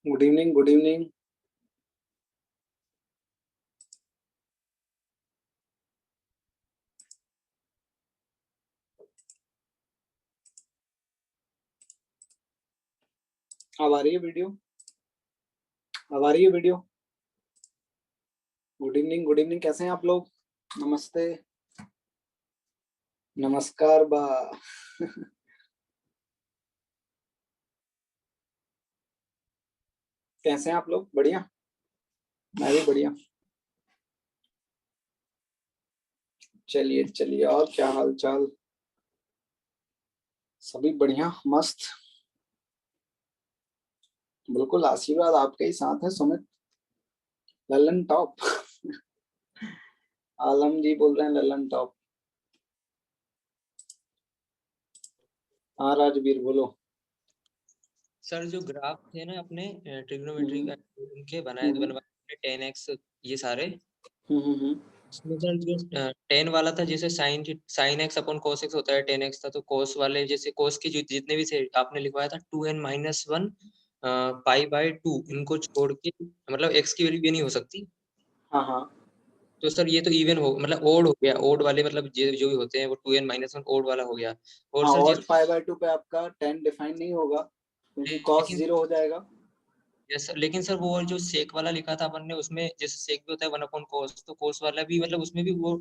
Good evening, good evening. अब आ रही है वीडियो? अब आ रही है video? Good evening, good evening. कैसे हैं आप लोग? नमस्ते। नमस्कार बा। कैसे हैं आप लोग? बढ़िया। मैं भी बढ़िया। चलिए चलिए, और क्या हाल चाल? सभी बढ़िया, मस्त। बिल्कुल, आशीर्वाद आपके ही साथ है सुमित। ललन टॉप। आलम जी बोल रहे हैं ललन टॉप। हाँ राजवीर बोलो। सर जो ग्राफ थे ना अपने ट्रिग्नोमेट्री हम्म का उनके बनाए हम्म बनवाए 10x ये सारे। हम्म। इसमें सर जो 10 वाला था, जैसे sine x upon cos x होता है, 10x था, तो कोस वाले जैसे कोस के जो जितने भी थे आपने लिखवाया था 2n-1 पाई/2, इनको छोड़ के मतलब x की वैल्यू ये नहीं हो सकती। हाँ हाँ तो सर ये तो इवन हो, मतलब ओड हो गया, ओड वाले मतलब जो भी होते हैं वो 2n-1 ओड वाला हो गया। और हाँ। सर और जिस पाई बाय 2 पे आपका 10 डिफाइन नहीं होगा, क्योंकि कॉस लेकिन 0 हो जाएगा। यस सर, लेकिन सर वो जो सेक वाला लिखा था अपन ने, उसमें जैसे सेक भी होता है 1/cos, तो कोस वाला भी मतलब उसमें भी वो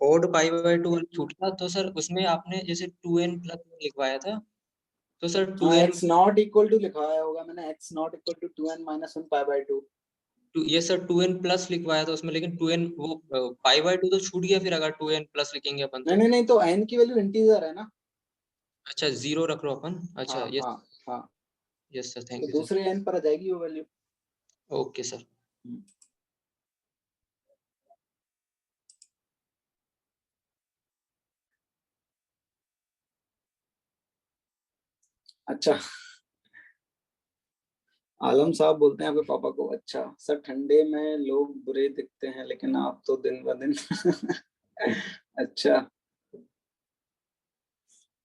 ओड पाई/2 छूट था, तो सर उसमें आपने जैसे 2n+ लिखवाया था, तो सर हाँ, 2n x not equal to लिखवाया होगा मैंने, x not equal to 2n-1 pi by 2। ये सर 2n+ लिखवाया था उसमें, लेकिन 2n वो पाई/2 तो छूट गया, फिर अगर 2n+ लिखेंगे अपन नहीं तो। नहीं नहीं, तो n की वैल्यू इंटीजर है ना। अच्छा, 0 रख लो अपन। हाँ अच्छा, यस। हाँ हाँ। यस सर, तो थैंक यू सर। दूसरे n पर आ जाएगी वो वैल्यू। Okay sir. अच्छा, आलम साहब बोलते हैं आपके पापा को, अच्छा सर ठंडे में लोग बुरे दिखते हैं लेकिन आप तो दिन ब दिन। अच्छा,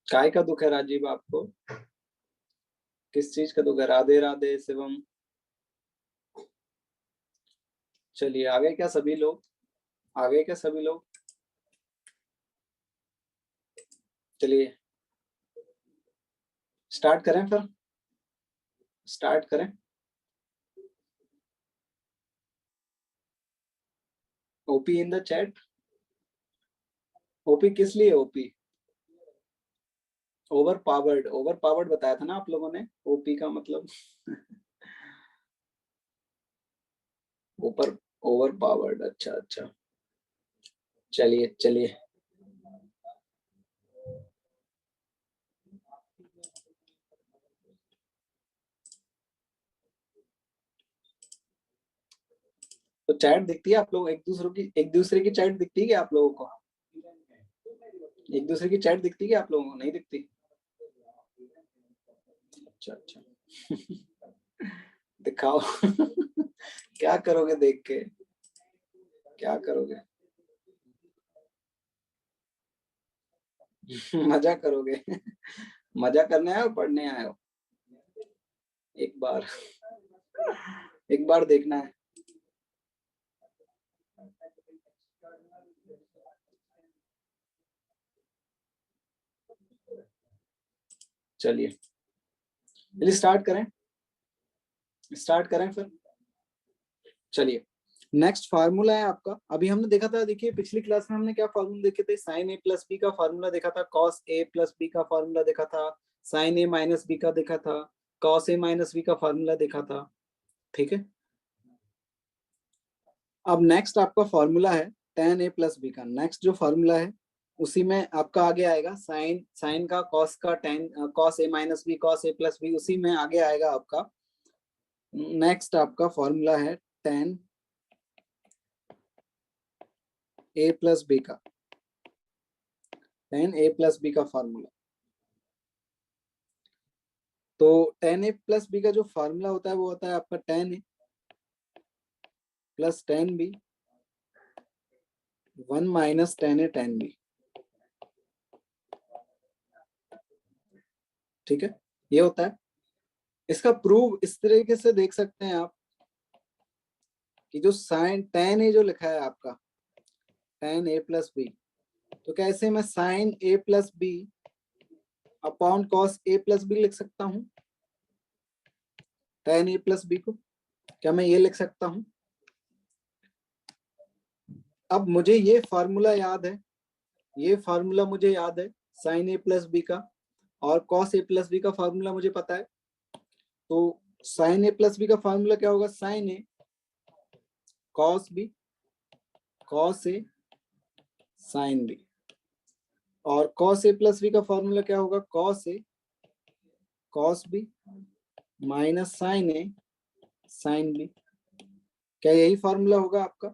काय का दुख है राजीव आपको? किस चीज का दुख है? राधे राधे शिवम। चलिए, आ गए क्या सभी लोग? आ गए क्या सभी लोग? चलिए स्टार्ट करें फिर। स्टार्ट करें। OP in the chat. OP किस लिए OP? Over powered, over powered बताया था ना आप लोगों ने, ओपी का मतलब। ऊपर। ओवर पावर्ड, अच्छा अच्छा। चलिए चलिए। तो चैट दिखती है आप लोग एक दूसरे की चैट दिखती है क्या आप लोगों को? एक दूसरे की चैट दिखती है क्या आप लोगों को? नहीं दिखती? अच्छा अच्छा। दिखाओ। क्या करोगे देख के? क्या करोगे? मजा करोगे? मजा करने आए हो पढ़ने आए हो? एक बार, एक बार देखना है। चलिए चलिए स्टार्ट करें। स्टार्ट करें फिर। चलिए, नेक्स्ट फार्मूला है आपका। अभी हमने देखा था, देखिए पिछली क्लास में हमने क्या फार्मूला देखे थे? साइन ए प्लस बी का फार्मूला देखा था, कॉस ए प्लस बी का फार्मूला देखा था, साइन ए माइनस बी का देखा था, कॉस ए माइनस बी का फार्मूला देखा था। ठीक है। अब नेक्स्ट आपका फॉर्मूला है tan a प्लस बी का। नेक्स्ट जो फॉर्मूला है उसी में आपका आगे आएगा साइन साइन का, कॉस का, tan cos A minus B, cos A plus B, उसी में आगे आएगा आपका। नेक्स्ट आपका फॉर्मूला है tan a प्लस बी का। tan a प्लस बी का फॉर्मूला। तो tan a प्लस बी का जो फॉर्मूला होता है वो होता है आपका tan a plus tan b 1 minus tan a tan b। ठीक है, ये होता है। इसका प्रूव इस तरीके से देख सकते हैं आप कि जो साइन tan a जो लिखा है आपका tan a प्लस बी, तो कैसे मैं sine a plus b upon cos a plus b लिख सकता हूं? tan a प्लस बी को क्या मैं ये लिख सकता हूं? अब मुझे ये फॉर्मूला याद है ये फार्मूला मुझे याद है साइन ए प्लस बी का, और कॉस ए प्लस बी का फार्मूला मुझे पता है। तो साइन ए प्लस बी का फार्मूला क्या होगा, sign a cos B, cos a sine B. और कॉस ए प्लस बी का फॉर्मूला क्या होगा, cos a cos B minus sign A sine B. क्या यही फॉर्मूला होगा आपका?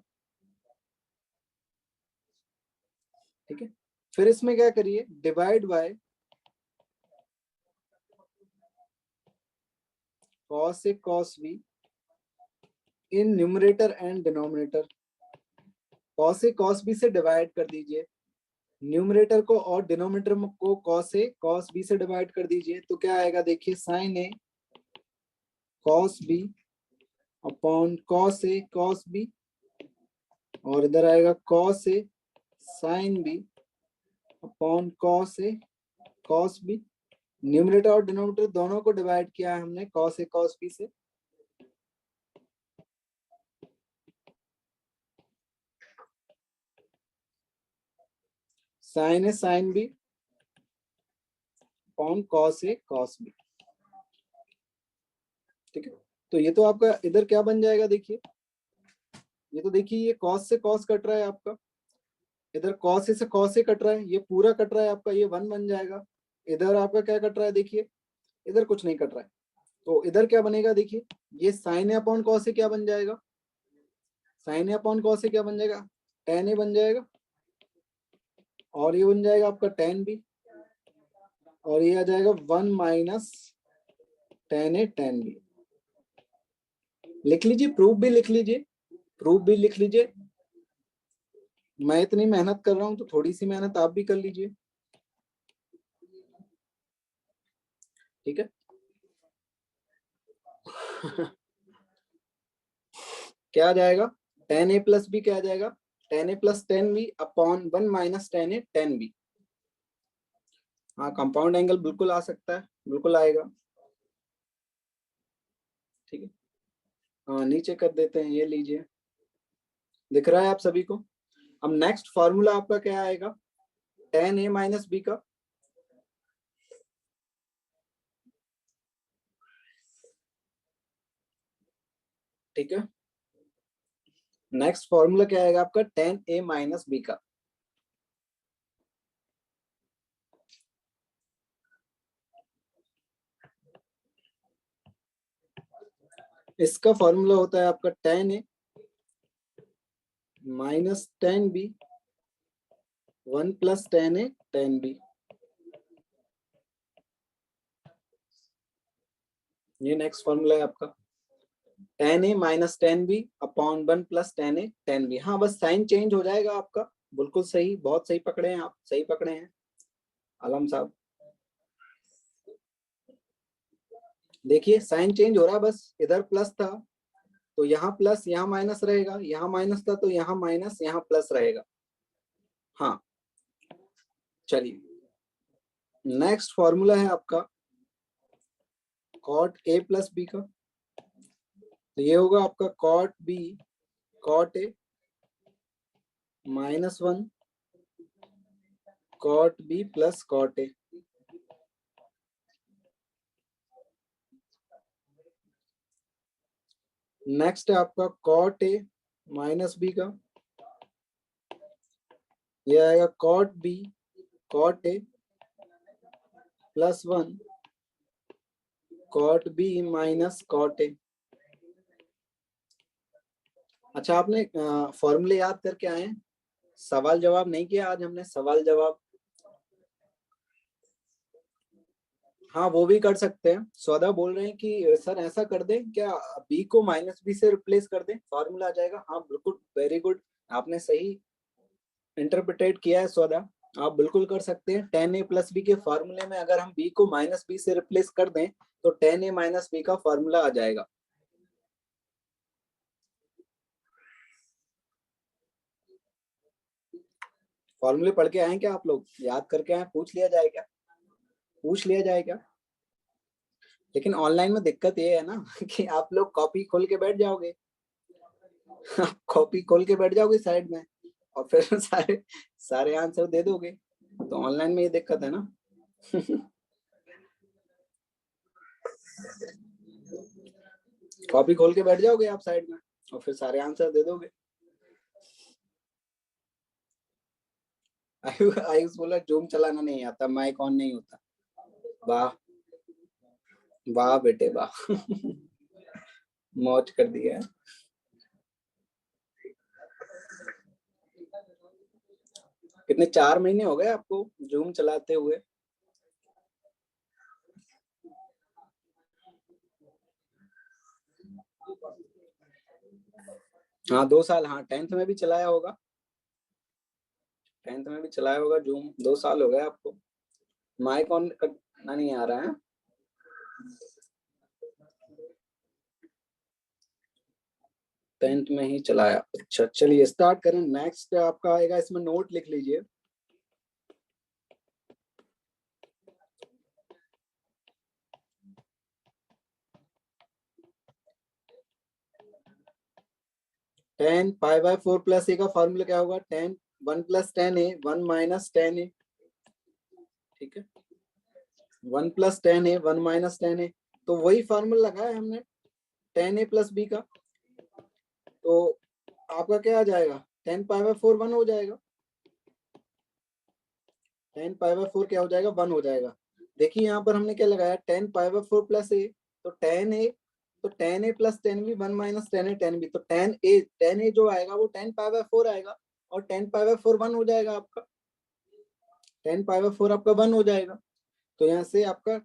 ठीक है, फिर इसमें क्या करिए, divide by cos a cos b in numerator and denominator. Cos a cos b से डिवाइड कर दीजिए न्यूमरेटर को, और डिनोमिनेटर को कॉस ए कॉस बी से डिवाइड कर दीजिए। तो क्या आएगा देखिए, sine a cos b upon cos a cos b, और इधर आएगा cos a sine b upon cos a cos b. Numerator और डिनोमिनेटर दोनों को डिवाइड किया है हमने कॉस ए कॉस बी से। Sign A sine b upon cos a cos B. ठीक है, तो ये तो आपका इधर क्या बन जाएगा देखिए, ये तो देखिए ये कॉस से कॉस कट रहा है आपका, इधर कॉस ए से कॉस ए कट रहा है, ये पूरा कट रहा है आपका, ये 1 बन जाएगा। इधर आपका क्या कट रहा है देखिए, इधर कुछ नहीं कट रहा है, तो इधर क्या बनेगा देखिए, ये साइन ए अपॉन कॉस ए क्या बन जाएगा, साइन ए अपॉन कॉस ए क्या बन जाएगा, टेन ए बन जाएगा, और ये बन जाएगा आपका टेन बी, और ये आ जाएगा 1 minus tan A tan B. लिख लीजिए, प्रूफ भी लिख लीजिए, प्रूफ भी लिख लीजिए। मैं इतनी मेहनत कर रहा हूं तो थोड़ी सी मेहनत आप भी कर लीजिए। ठीक है क्या आ जाएगा, टेन ए प्लस बी क्या आ जाएगा, tan A plus tan B upon 1 minus tan A tan B. हाँ, कंपाउंड एंगल बिल्कुल आ सकता है, बिल्कुल आएगा। ठीक है, हाँ नीचे कर देते हैं, ये लीजिए, दिख रहा है आप सभी को। अब नेक्स्ट फॉर्मूला आपका क्या आएगा, टेन ए माइनस बी का। ठीक है, नेक्स्ट फॉर्मूला क्या आएगा आपका, टेन ए माइनस बी का। इसका फॉर्मूला होता है आपका tan A minus tan B 1 plus tan A tan B. ये नेक्स्ट फॉर्मूला है आपका, tan A minus tan B upon 1 plus tan A tan B. हाँ बस साइन चेंज हो जाएगा आपका, बिल्कुल सही, बहुत सही पकड़े हैं आप, सही पकड़े हैं आलम साहब। देखिए साइन चेंज हो रहा है, बस इधर प्लस था तो यहाँ प्लस, यहाँ माइनस रहेगा, यहाँ माइनस था तो यहाँ माइनस, यहाँ प्लस रहेगा। हाँ चलिए, नेक्स्ट फॉर्मूला है आपका कॉट ए प्लस बी का। तो ये होगा आपका cot b cot a minus 1 cot b plus cot a. Next है आपका कॉट ए माइनस बी का, ये आएगा cot b cot a plus 1 cot b minus cot a. अच्छा, आपने फॉर्मूले याद करके आए हैं, सवाल जवाब नहीं किया आज हमने, सवाल जवाब। हाँ वो भी कर सकते हैं, सौदा बोल रहे हैं कि सर ऐसा कर दें क्या, बी को माइनस बी से रिप्लेस कर दें, फॉर्मूला आ जाएगा। हाँ बिल्कुल, वेरी गुड, आपने सही इंटरप्रिटेट किया है सौदा, आप बिल्कुल कर सकते हैं। टेन ए प्लस बी के फॉर्मूले में अगर हम बी को माइनस बी से रिप्लेस कर दें तो टेन ए माइनस बी का फॉर्मूला आ जाएगा। फॉर्मूले पढ़ के आए क्या आप लोग, याद करके आए, पूछ लिया जाए क्या, पूछ लिया जाए क्या? लेकिन ऑनलाइन में दिक्कत ये है ना कि आप लोग कॉपी खोल के बैठ जाओगे आप कॉपी खोल के बैठ जाओगे साइड में, और फिर सारे सारे आंसर दे दोगे, तो ऑनलाइन में ये दिक्कत है ना। कॉपी खोल के बैठ जाओगे आप साइड में और फिर सारे आंसर दे दोगे। आयुष बोला जूम चलाना नहीं आता, माइक ऑन नहीं होता। वाह वाह बेटे वाह। मौज कर दिया है। कितने 4 महीने हो गए आपको जूम चलाते हुए? हाँ 2 साल, हाँ 10th में भी चलाया होगा, 10th में भी चलाया होगा जूम। 2 साल हो गए आपको। माइक ऑन करना नहीं आ रहा है? 10th में ही चलाया। अच्छा चलिए स्टार्ट करें। नेक्स्ट आपका आएगा, इसमें नोट लिख लीजिए। टेन पाई बाय 4 प्लस ए का फॉर्मूला क्या होगा? 10 1 प्लस 10 ए 1 माइनस 10 ए। ठीक है, 1 प्लस 10 ए 1 माइनस 10 ए, तो वही फॉर्मूला लगाया हमने 10 ए प्लस बी का। तो आपका क्या आ जाएगा? 10 पाई बाय 4 1 हो जाएगा। 10 पाई बाय 4 क्या हो जाएगा? 1 हो जाएगा। देखिए यहाँ पर हमने क्या लगाया? 10 पाई बाय 4 प्लस ए, तो 10 ए, तो 10 ए प्लस 10 बी 1 माइनस 10 ए 10 बी, तो 10 ए जो आएगा वो 10 पाई बाय 4 आएगा, और 10 पाई बाय 4 1 हो जाएगा आपका। 10 पाई बाय 4 आपका 1 हो जाएगा। तो यहाँ से आपका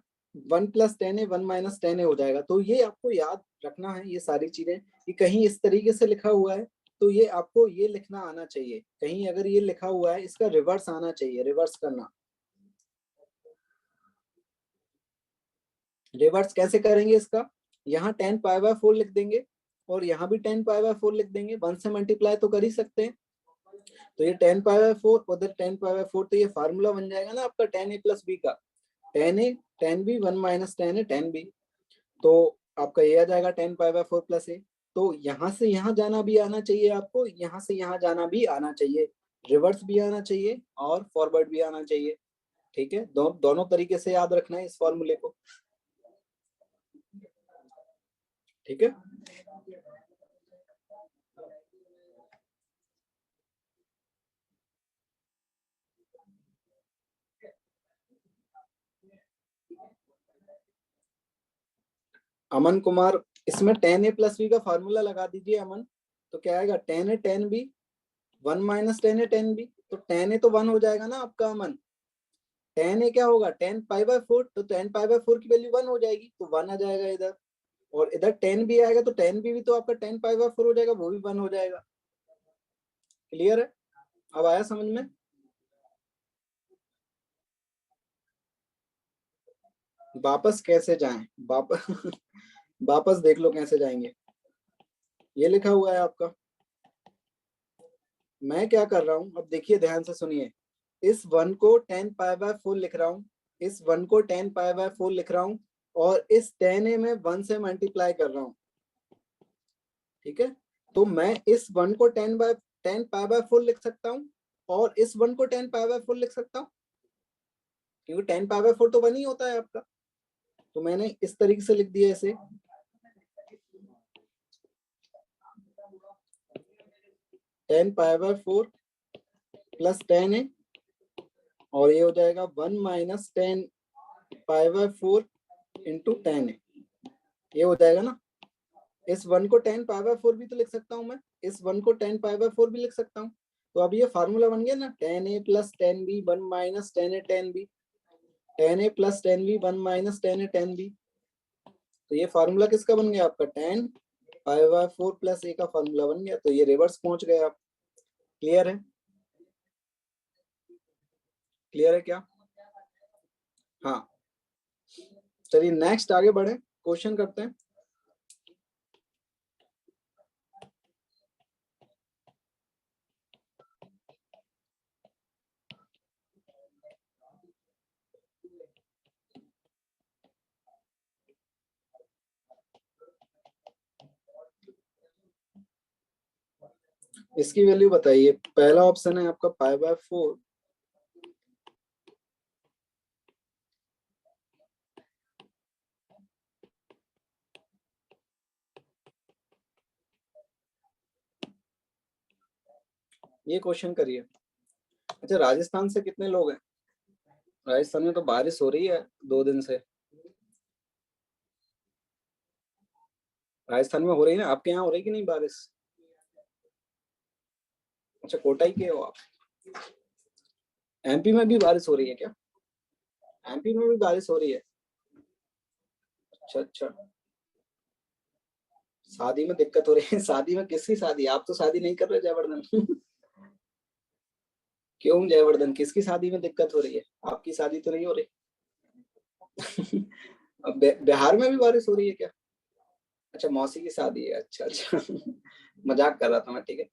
1 प्लस 10 ए 1 माइनस 10 ए हो जाएगा। तो ये आपको याद रखना है ये सारी चीजें, कि कहीं इस तरीके से लिखा हुआ है तो ये आपको ये लिखना आना चाहिए। कहीं अगर ये लिखा हुआ है इसका रिवर्स आना चाहिए, रिवर्स करना। रिवर्स कैसे करेंगे इसका? यहाँ 10 पाई बाय 4 लिख देंगे और यहाँ भी 10 पाई बाय 4 लिख देंगे। 1 से मल्टीप्लाई तो कर ही सकते हैं। तो ये 10 पाई बाय 4 उधर 10 पाई बाय 4, तो ये फार्मूला बन जाएगा ना आपका 10 ए प्लस बी का। 10 ए 10 बी 1 माइनस 10 ए 10 बी, तो आपका ये आ जाएगा 10 पाई बाय 4 प्लस ए। तो यहाँ से यहाँ जाना भी आना चाहिए आपको, यहाँ से यहाँ जाना भी आना चाहिए, रिवर्स भी आना चाहिए और फॉरवर्ड भी आना चाहिए। ठीक है, दोनों तरीके से याद रखना है इस फॉर्मूले को। ठीक है, अमन कुमार, इसमें 10 ए प्लस बी का फॉर्मूला लगा दीजिए अमन। तो क्या आएगा? 10 ए 10 बी 1 माइनस 10 ए 10 बी, तो 10 ए तो 1 हो जाएगा ना आपका अमन। 10 ए क्या होगा? 10 पाई बाय 4, तो 10 पाई बाय 4 की वैल्यू 1 हो जाएगी, तो 1 आ जाएगा इधर। और इधर 10 भी आएगा, तो 10 भी तो आपका 10 पाई बाय 4 हो जाएगा, वो भी 1 हो जाएगा। क्लियर है? अब आया समझ में? वापस कैसे जाएं? वापस वापस देख लो कैसे जाएंगे। ये लिखा हुआ है आपका। मैं क्या कर रहा हूं, अब देखिए ध्यान से सुनिए। इस 1 को 10 पाई बाय 4 लिख रहा हूं, इस 1 को 10 पाई बाय 4 लिख रहा हूं, और इस 10 ए में 1 से मल्टीप्लाई कर रहा हूं। ठीक है, तो मैं इस 1 को 10 पाई बाय 4 लिख सकता हूं, और इस 1 को 10 पाई बाय 4 लिख सकता हूं, क्योंकि 10 पाई बाय 4 तो 1 ही होता है आपका। तो मैंने इस तरीके से लिख दिया इसे। 10 पाई बाय 4 प्लस 10 है, और ये हो जाएगा 1 माइनस 10 पाई बाय 4 इंटू 10 है। ये हो जाएगा ना। इस 1 को 10 पाई बाय 4 भी तो लिख सकता हूँ मैं, इस 1 को 10 पाई बाय 4 भी लिख सकता हूँ। तो अब ये फार्मूला बन गया ना, 10 ए प्लस 10 बी 1 माइनस 10 ए 10 बी, 10 ए प्लस 10 बी 1 माइनस 10 ए 10 बी। तो ये फार्मूला किसका बन गया आपका? 10 पाई बाय 4 प्लस ए का फार्मूला बन गया। तो ये रिवर्स पहुंच गए आप। क्लियर है? क्लियर है क्या? हाँ चलिए नेक्स्ट आगे बढ़े, क्वेश्चन करते हैं। इसकी वैल्यू बताइए। पहला ऑप्शन है आपका π/4, ये क्वेश्चन करिए। अच्छा, राजस्थान से कितने लोग हैं? राजस्थान में तो बारिश हो रही है 2 दिन से। राजस्थान में हो रही है ना, आपके यहाँ हो रही कि नहीं बारिश? अच्छा, कोटा ही के हो आप। एमपी में भी बारिश हो रही है क्या? एमपी में भी बारिश हो रही है? अच्छा अच्छा, शादी में दिक्कत हो रही है। शादी में किसकी शादी? आप तो शादी नहीं कर रहे जयवर्धन। क्यों जयवर्धन, किसकी शादी में दिक्कत हो रही है? आपकी शादी तो नहीं हो रही। अब बिहार में भी बारिश हो रही है क्या? अच्छा, मौसी की शादी है, अच्छा अच्छा। मजाक कर रहा था मैं, ठीक है।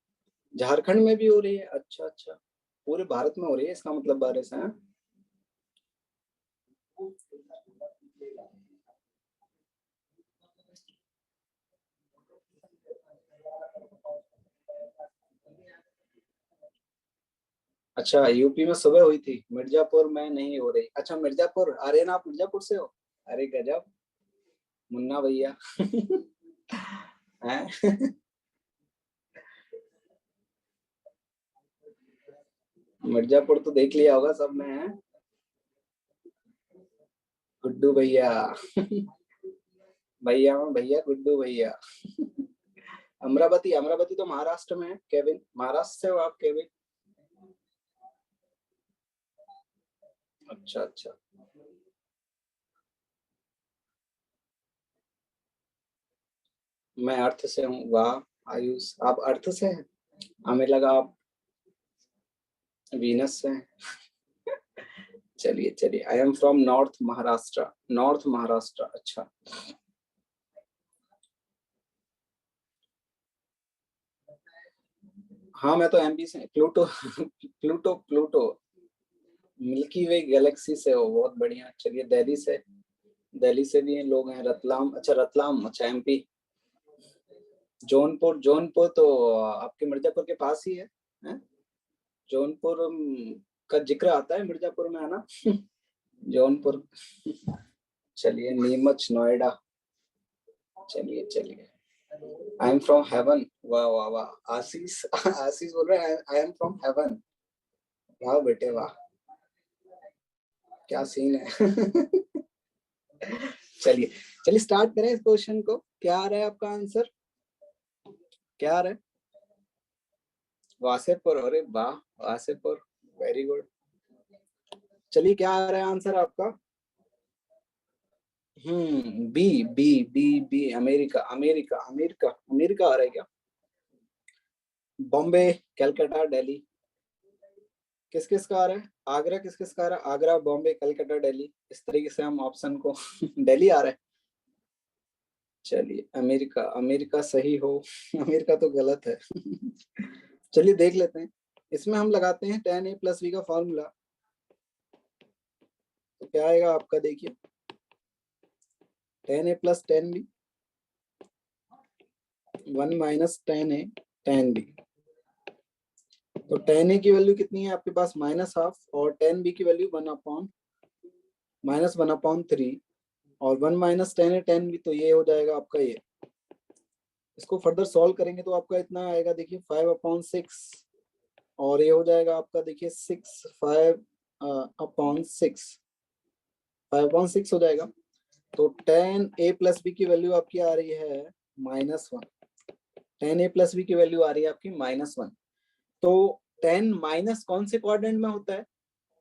झारखंड में भी हो रही है, अच्छा अच्छा। पूरे भारत में हो रही है इसका मतलब बारिश है। अच्छा, यूपी में सुबह हुई थी, मिर्जापुर में नहीं हो रही। अच्छा, मिर्जापुर आ रहे हैं ना आप? मिर्जापुर से हो? अरे गजब, मुन्ना भैया। हैं? मिर्जापुर तो देख लिया होगा सबने, है? गुड्डू भैया। भैया में भैया, गुड्डू भैया। अमरावती, अमरावती तो महाराष्ट्र में है केविन। महाराष्ट्र से हो आप केविन? अच्छा अच्छा। मैं अर्थ से हूँ, वाह। आयुष, आप अर्थ से हैं? हमें लगा आप वीनस से हैं। चलिए चलिए, I am from north Maharashtra. North Maharashtra, अच्छा। हाँ, मैं तो एमपी से। प्लूटो। प्लूटो प्लूटो, मिल्की वे गैलेक्सी से हो, बहुत बढ़िया। चलिए, दिल्ली से। दिल्ली से भी लोग हैं। रतलाम, अच्छा रतलाम, अच्छा एमपी। जौनपुर, जौनपुर तो आपके मिर्जापुर के पास ही है? जौनपुर का जिक्र आता है मिर्जापुर में, है ना? जौनपुर। चलिए, नीमच, नोएडा। चलिए चलिए, आई एम फ्रॉम हेवन। वाह वाह वाह, आशीष। आशीष बोल रहे हैं आई एम फ्रॉम हेवन। वाह बेटे वाह, क्या सीन है। चलिए चलिए, स्टार्ट करें इस क्वेश्चन को। क्या आ रहा है आपका आंसर? क्या आ रहा है? वासेपुर, अरे वाह, वासेपुर, वेरी गुड। चलिए, क्या आ रहा है आंसर आपका? B, B, B, B, America, America, America, America आ रहा है क्या? बॉम्बे, कलकत्ता, दिल्ली, किस किस का आ रहा है? आगरा, किस किस का आ रहा है? आगरा, बॉम्बे, कलकत्ता, दिल्ली, इस तरीके से हम ऑप्शन को। दिल्ली आ रहा है। चलिए, अमेरिका, अमेरिका सही हो। अमेरिका तो गलत है। चलिए देख लेते हैं। इसमें हम लगाते हैं tan a + b का फॉर्मूला। तो क्या आएगा आपका, देखिए। tan a + tan b, 1 - tan a tan b। तो tan a की वैल्यू कितनी है आपके पास? -½ और tan b की वैल्यू 1/-1/3। और 1 - tan a tan b, तो ये हो जाएगा आपका ये। इसको फर्दर सॉल्व करेंगे तो आपका इतना आएगा, देखिए 5/6। और ये हो जाएगा आपका, देखिए 6, 5/6, 5/6 हो जाएगा। तो tan a + b की वैल्यू आपकी आ रही है -1। tan a + b की वैल्यू आ रही है आपकी -1। तो tan माइनस कौन से क्वाड्रेंट में होता है?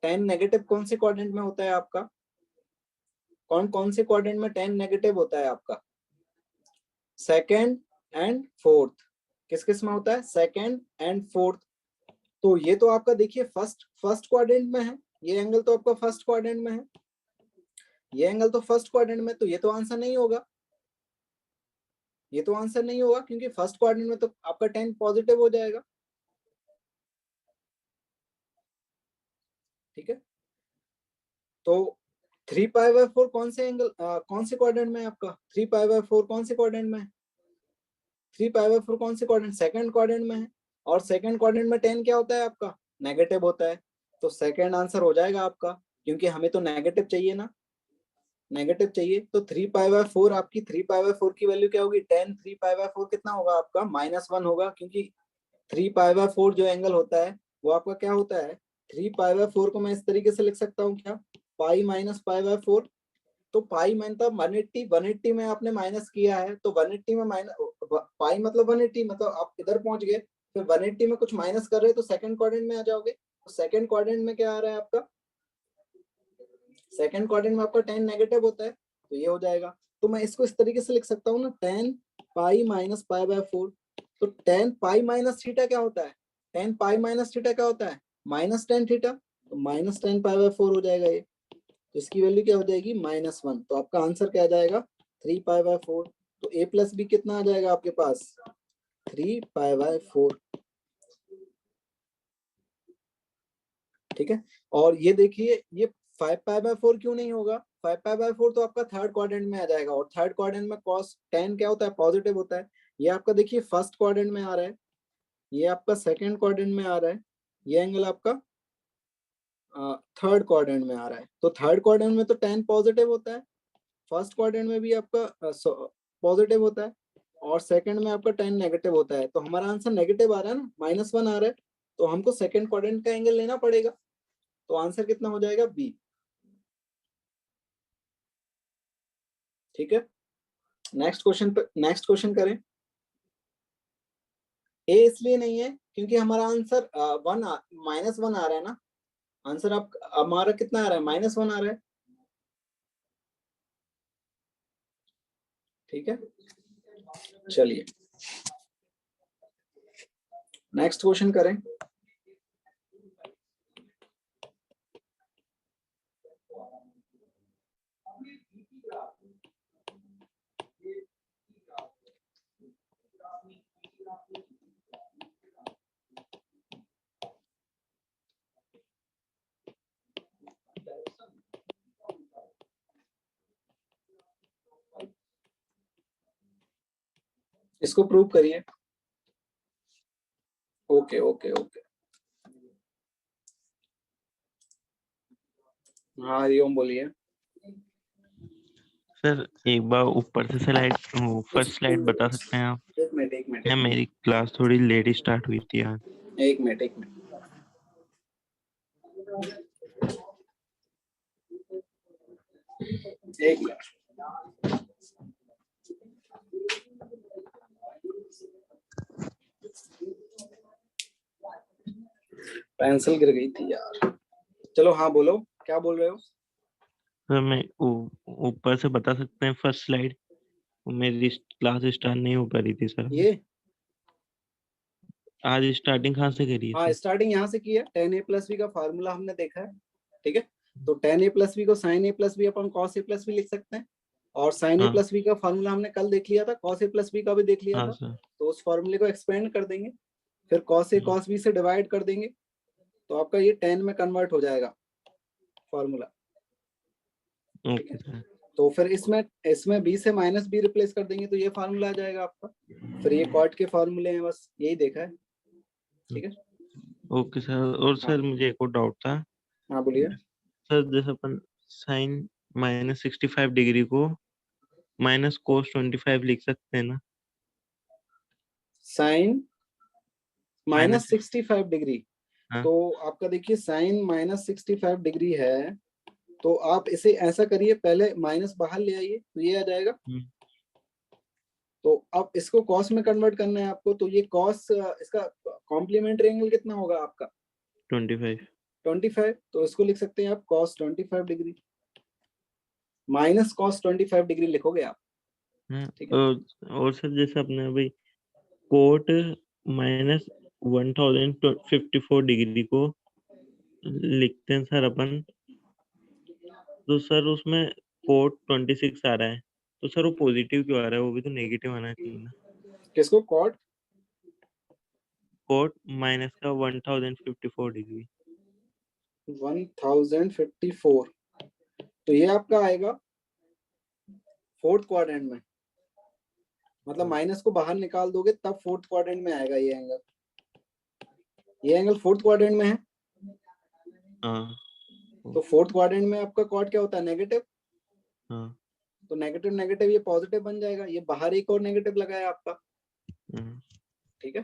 tan नेगेटिव कौन से क्वाड्रेंट में होता है आपका? कौन कौन से क्वाड्रेंट में tan नेगेटिव होता है आपका? Second and fourth. किस किस में होता है? Second and fourth. तो ये तो आपका देखिए फर्स्ट फर्स्ट क्वाड्रेंट में है। ये एंगल तो आपका फर्स्ट क्वाड्रेंट में है। ये एंगल तो फर्स्ट क्वाड्रेंट में, तो ये तो आंसर नहीं होगा। ये तो आंसर नहीं होगा, क्योंकि फर्स्ट क्वाड्रेंट में तो आपका tan पॉजिटिव हो जाएगा। ठीक है। तो 3π/4 कौन से एंगल, कौन से क्वाड्रेंट में है आपका? 3π/4 कौन से क्वाड्रेंट में है? 3π/4 कौन से क्वाड्रेंट? सेकंड क्वाड्रेंट में है। और सेकंड क्वाड्रेंट में tan क्या होता है आपका, नेगेटिव होता है। तो सेकंड आंसर हो जाएगा आपका, क्योंकि हमें तो नेगेटिव चाहिए ना, नेगेटिव चाहिए। तो 3π/4 आपकी 3π/4 की वैल्यू क्या होगी, tan 3π/4 कितना होगा आपका, -1 होगा, क्योंकि 3π/4 जो एंगल होता है वो आपका क्या होता है, 3π/4 को मैं इस तरीके से लिख सकता हूँ क्या, पाई माइनस π/4। तो पाई मतलब 180, 180 में आपने माइनस किया है, तो 180 में माइनस, पाई मतलब 180, मतलब आप इधर पहुंच गए, फिर 180 में कुछ माइनस कर रहे हैं तो सेकंड क्वाड्रेंट में आ जाओगे। तो सेकंड क्वाड्रेंट में क्या आ रहा है आपका, सेकंड क्वाड्रेंट में आपका tan नेगेटिव होता है, तो ये हो जाएगा। तो मैं इसको इस तरीके से लिख सकता हूँ ना, tan पाई माइनस π/4। तो tan पाई माइनस थीटा क्या होता है, tan पाई माइनस थीटा क्या होता है, माइनस tan थीटा, तो माइनस tan π/4 हो जाएगा ये। तो इसकी वैल्यू क्या हो जाएगी, -1। तो आपका आंसर क्या आ जाएगा, 3π/4। तो a प्लस बी कितना आ जाएगा आपके पास, 3π/4। ठीक है। और ये देखिए, ये 5π/4 क्यों नहीं होगा, 5π/4 तो आपका थर्ड क्वाड्रेंट में आ जाएगा, और थर्ड क्वाड्रेंट में cos tan क्या होता है, पॉजिटिव होता है। ये आपका देखिए फर्स्ट क्वाड्रेंट में आ रहा है, ये आपका सेकंड क्वाड्रेंट में आ रहा है, ये एंगल आपका थर्ड क्वाड्रेंट में आ रहा है। तो थर्ड क्वाड्रेंट में तो tan पॉजिटिव होता है, फर्स्ट क्वाड्रेंट में भी आपका पॉजिटिव होता है, और सेकंड में आपका tan नेगेटिव होता है। तो हमारा आंसर नेगेटिव आ रहा है ना, -1 आ रहा है, तो हमको सेकंड क्वाड्रेंट का एंगल लेना पड़ेगा। तो आंसर कितना हो जाएगा, बी। ठीक है। नेक्स्ट क्वेश्चन करें। ए इसलिए नहीं है क्योंकि हमारा आंसर -1 आ रहा है ना, आंसर आप हमारा कितना आ रहा है, -1 आ रहा है। ठीक है, चलिए नेक्स्ट क्वेश्चन करें। इसको प्रूव करिए। ओके ओके ओके, हाँ हरिओम बोलिए। सर एक बार ऊपर से स्लाइड, फर्स्ट स्लाइड बता सकते हैं आप? एक मिनट या मेरी क्लास थोड़ी लेट स्टार्ट हुई थी आज। एक मिनट एक मिनट। पेंसिल गिर गई थी यार। चलो हाँ बोलो, क्या बोल रहे हो। सर मैं ऊपर से बता सकते हैं फर्स्ट स्लाइड? मेरी क्लास स्टार्ट नहीं हो पा रही थी सर। ये आज स्टार्टिंग कहाँ से करी है हाँ, सर? स्टार्टिंग यहाँ से की है, tan a + b का फार्मूला हमने देखा है। ठीक है, तो tan a + b को sin a + b upon cos a + b लिख सकते हैं, और sin a हाँ + b का फार्मूला हमने कल देख लिया था, cos a + b का भी देख लिया हाँ था। सर। तो उस फार्मूले को एक्सपेंड कर देंगे, फिर cos a cos b से डिवाइड कर देंगे, तो आपका ये tan में कन्वर्ट हो जाएगा फार्मूला। Okay sir. तो फिर इसमें b से -b रिप्लेस कर देंगे, तो ये फार्मूला आ जाएगा आपका। फिर ये कॉट के फार्मूले हैं, बस यही देखा है। ठीक है, ओके सर। और हाँ सर मुझे एक और डाउट था हाँ बोलिए। सर, जैसे अपन साइन -65 डिग्री को -cos 25 लिख सकते हैं ना? साइन माइनस -65 डिग्री, हाँ तो आपका देखिए साइन -65 डिग्री है, तो आप इसे ऐसा करिए, पहले माइनस बाहर ले आइए, तो ये आ जाएगा। तो अब इसको कॉस में कन्वर्ट करना है आपको, तो ये कॉस, इसका कॉम्प्लीमेंट्री एंगल कितना होगा आपका, 25। 25। तो इसको लिख सकते हैं आप cos 25 डिग्री, -cos 25 डिग्री लिखोगे आप। हाँ, ठीक है, और सर जैसे अपने अभी कोट -1054 डिग्री को लिखते हैं सर अपन, तो सर उसमें कोट 26 आ रहा है, तो सर वो पॉजिटिव क्यों आ रहा है? वो भी तो नेगेटिव आना चाहिए ना। किसको कॉट कोट माइनस का 1054 डिग्री। 1054, तो ये आपका आएगा फोर्थ क्वाड्रेंट में, मतलब माइनस को बाहर निकाल दोगे तब फोर्थ क्वाड्रेंट में आएगा ये एंगल। ये एंगल फोर्थ क्वाड्रेंट में है, हाँ तो फोर्थ क्वाड्रेंट में आपका कॉट क्या होता है, नेगेटिव। हाँ तो नेगेटिव नेगेटिव ये पॉजिटिव बन जाएगा, ये बाहर एक और नेगेटिव लगाया आपका, हाँ। ठीक है।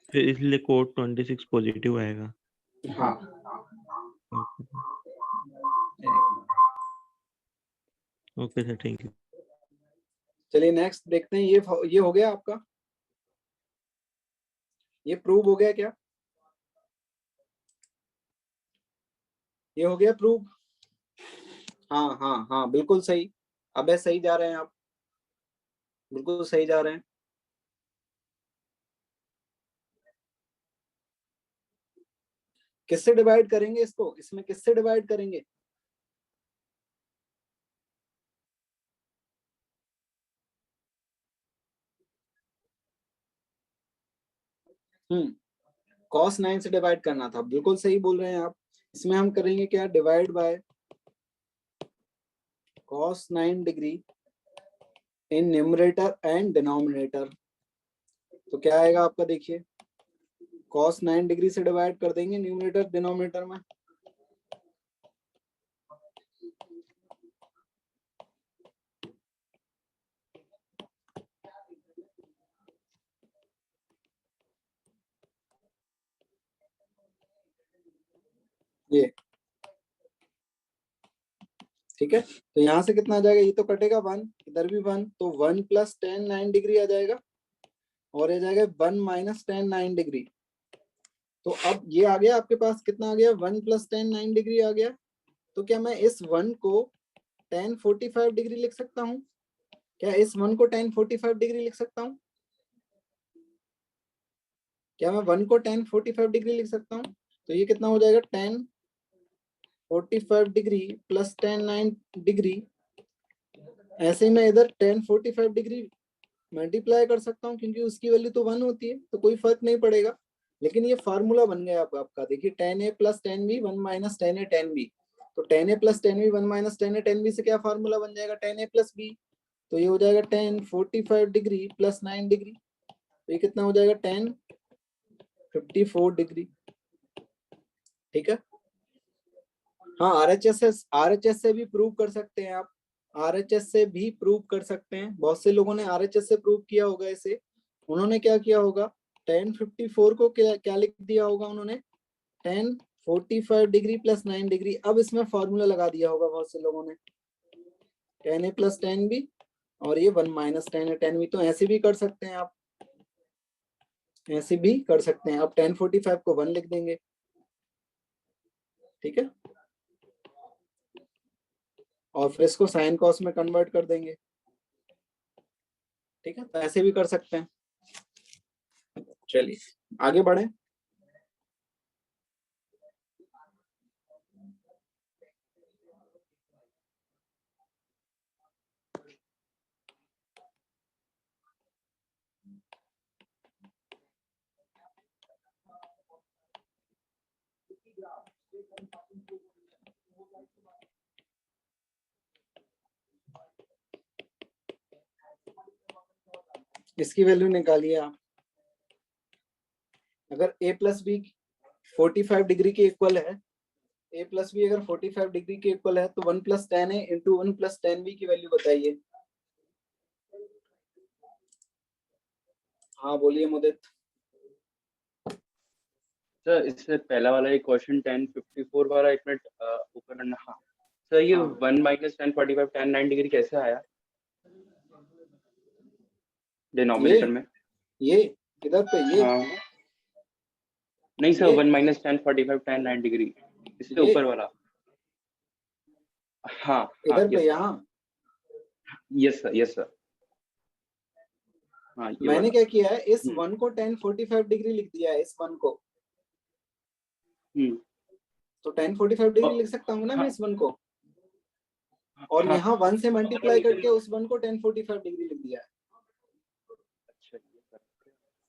फिर इसलिए कोड 26 पॉजिटिव आएगा। हाँ ओके सर, थैंक यू। चलिए नेक्स्ट देखते हैं, ये हो गया आपका, ये प्रूव हो गया क्या, ये हो गया प्रूव। हाँ हाँ हाँ बिल्कुल सही, अबे सही जा रहे हैं आप, बिल्कुल सही जा रहे हैं। किससे डिवाइड करेंगे इसको, इसमें किससे डिवाइड करेंगे, cos 9 से डिवाइड करना था, बिल्कुल सही बोल रहे हैं आप। इसमें हम करेंगे क्या, divide by cos 9 degree in numerator and denominator. तो क्या आएगा आपका, देखिए cos 9 डिग्री से डिवाइड कर देंगे न्यूमरेटर डिनोमिनेटर में, ये ठीक है। तो यहाँ से कितना आ जाएगा, ये तो कटेगा 1, इधर भी 1, तो 1 प्लस 10 9 डिग्री आ जाएगा, और आ जाएगा 1 माइनस 10 9 डिग्री। तो अब ये आ गया आपके पास, कितना आ गया, 1 प्लस 10 9 डिग्री आ गया। तो क्या मैं इस 1 को 10 45 डिग्री लिख सकता हूँ, क्या इस 1 को 10 45 डिग्री लिख सकता हूँ, क्या मैं 1 को 10 45 डिग्री लिख सकता हूँ। तो ये कितना हो जाएगा, 10 45 डिग्री प्लस 10 9 डिग्री। ऐसे ही मैं इधर 10 45 डिग्री मल्टीप्लाई कर सकता हूँ, क्योंकि उसकी वैल्यू तो 1 होती है, तो कोई फर्क नहीं पड़ेगा। लेकिन ये फार्मूला बन गया आपका, देखिए 10a plus 10b 1 minus 10a 10b। तो 10a plus 10b 1 minus 10a 10b से क्या फार्मूला बन जाएगा, 10a प्लस b। तो ये हो जाएगा 10 45 डिग्री प्लस 9 डिग्री, तो ये कितना हो जाएगा, 10 54 डिग्री, ठीक है। हाँ आरएचएस से भी प्रूव कर सकते हैं आप, आरएचएस से भी प्रूव कर सकते हैं, बहुत से लोगों ने आरएचएस से प्रूव किया होगा इसे। उन्होंने क्या किया होगा, 1054 को क्या लिख दिया होगा उन्होंने, 1045 डिग्री प्लस 9 डिग्री। अब इसमें फॉर्मूला लगा दिया होगा बहुत से लोगों ने, 10a प्लस 10b, और ये 1 माइनस 10a 10b। तो ऐसे भी कर सकते हैं आप, ऐसे भी कर सकते हैं। अब 1045 को 1 लिख देंगे, ठीक है, और फिर इसको साइन कॉस में कन्वर्ट कर देंगे, ठीक है। तो ऐसे भी कर सकते हैं। चलिए आगे बढ़े। इसकी वैल्यू निकालिए आप, अगर a प्लस बी 45 डिग्री के इक्वल है, a प्लस बी अगर 45 डिग्री के इक्वल है, तो 1 plus 10a into 1 plus 10b की वैल्यू बताइए। हाँ बोलिए मुदित। सर इससे पहला वाला एक क्वेश्चन 1054 वाला, एक मिनट ऊपर करना। हाँ सर, ये हाँ। 1 माइनस 1045 10 9 डिग्री कैसे आया डिनोमिनेटर में? ये इधर पे ये हाँ नहीं सर, ये 1 माइनस 1045 10 9 डिग्री, इससे ये ऊपर वाला। हाँ हाँ इधर पे यस यहाँ यस सर, यस सर। हाँ ये मैंने वाला। क्या किया है, इस हम्म 1 को 1045 डिग्री लिख दिया है, इस 1 को। हम्म तो 1045 डिग्री और- लिख सकता हूँ ना मैं हाँ इस 1 को, और हाँ यहाँ 1 से और मल्टीप्लाई नीचे करके उस 1 को 1045 डिग्री लिख दिया है, अच्छा ये सर,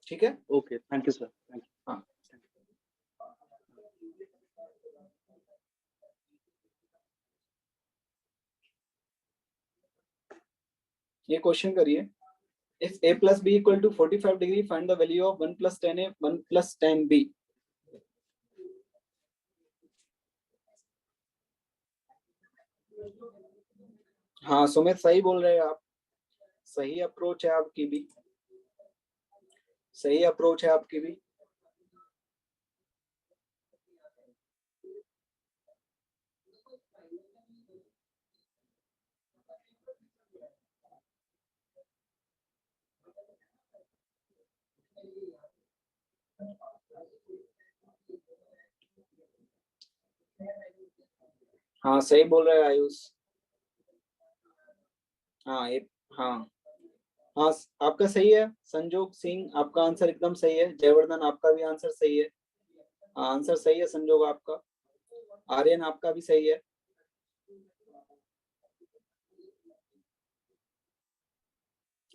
ठीक है। Okay thank you sir, thank you. हाँ ये क्वेश्चन करिए, If a plus b equal to 45 degree, find the value of 1 plus 10a 1 plus 10b. हाँ सुमित सही बोल रहे हैं आप, सही अप्रोच है आपकी भी, सही अप्रोच है आपकी भी। हाँ सही बोल रहे हैं आयुष। हाँ एक हाँ हाँ आपका सही है। संजोग सिंह आपका आंसर एकदम सही है। जयवर्धन आपका भी आंसर सही है। हाँ आंसर सही है संजोग आपका। आर्यन आपका भी सही है।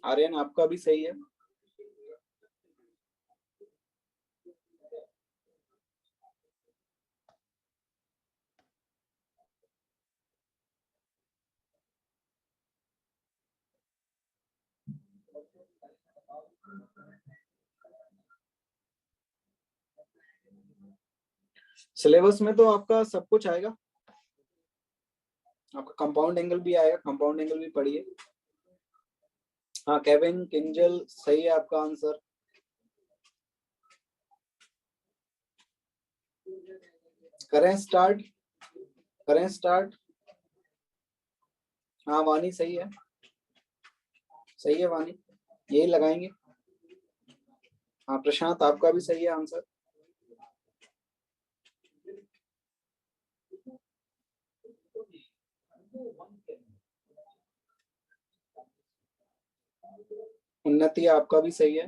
आर्यन आपका भी सही है। सिलेबस में तो आपका सब कुछ आएगा, आपका कंपाउंड एंगल भी आएगा, कंपाउंड एंगल भी पढ़िए। हाँ केविन किंजल सही है आपका आंसर। करें स्टार्ट, करें स्टार्ट। हाँ वानी सही है, सही है वानी, यही लगाएंगे। हाँ प्रशांत आपका भी सही है आंसर। उन्नति आपका भी सही है।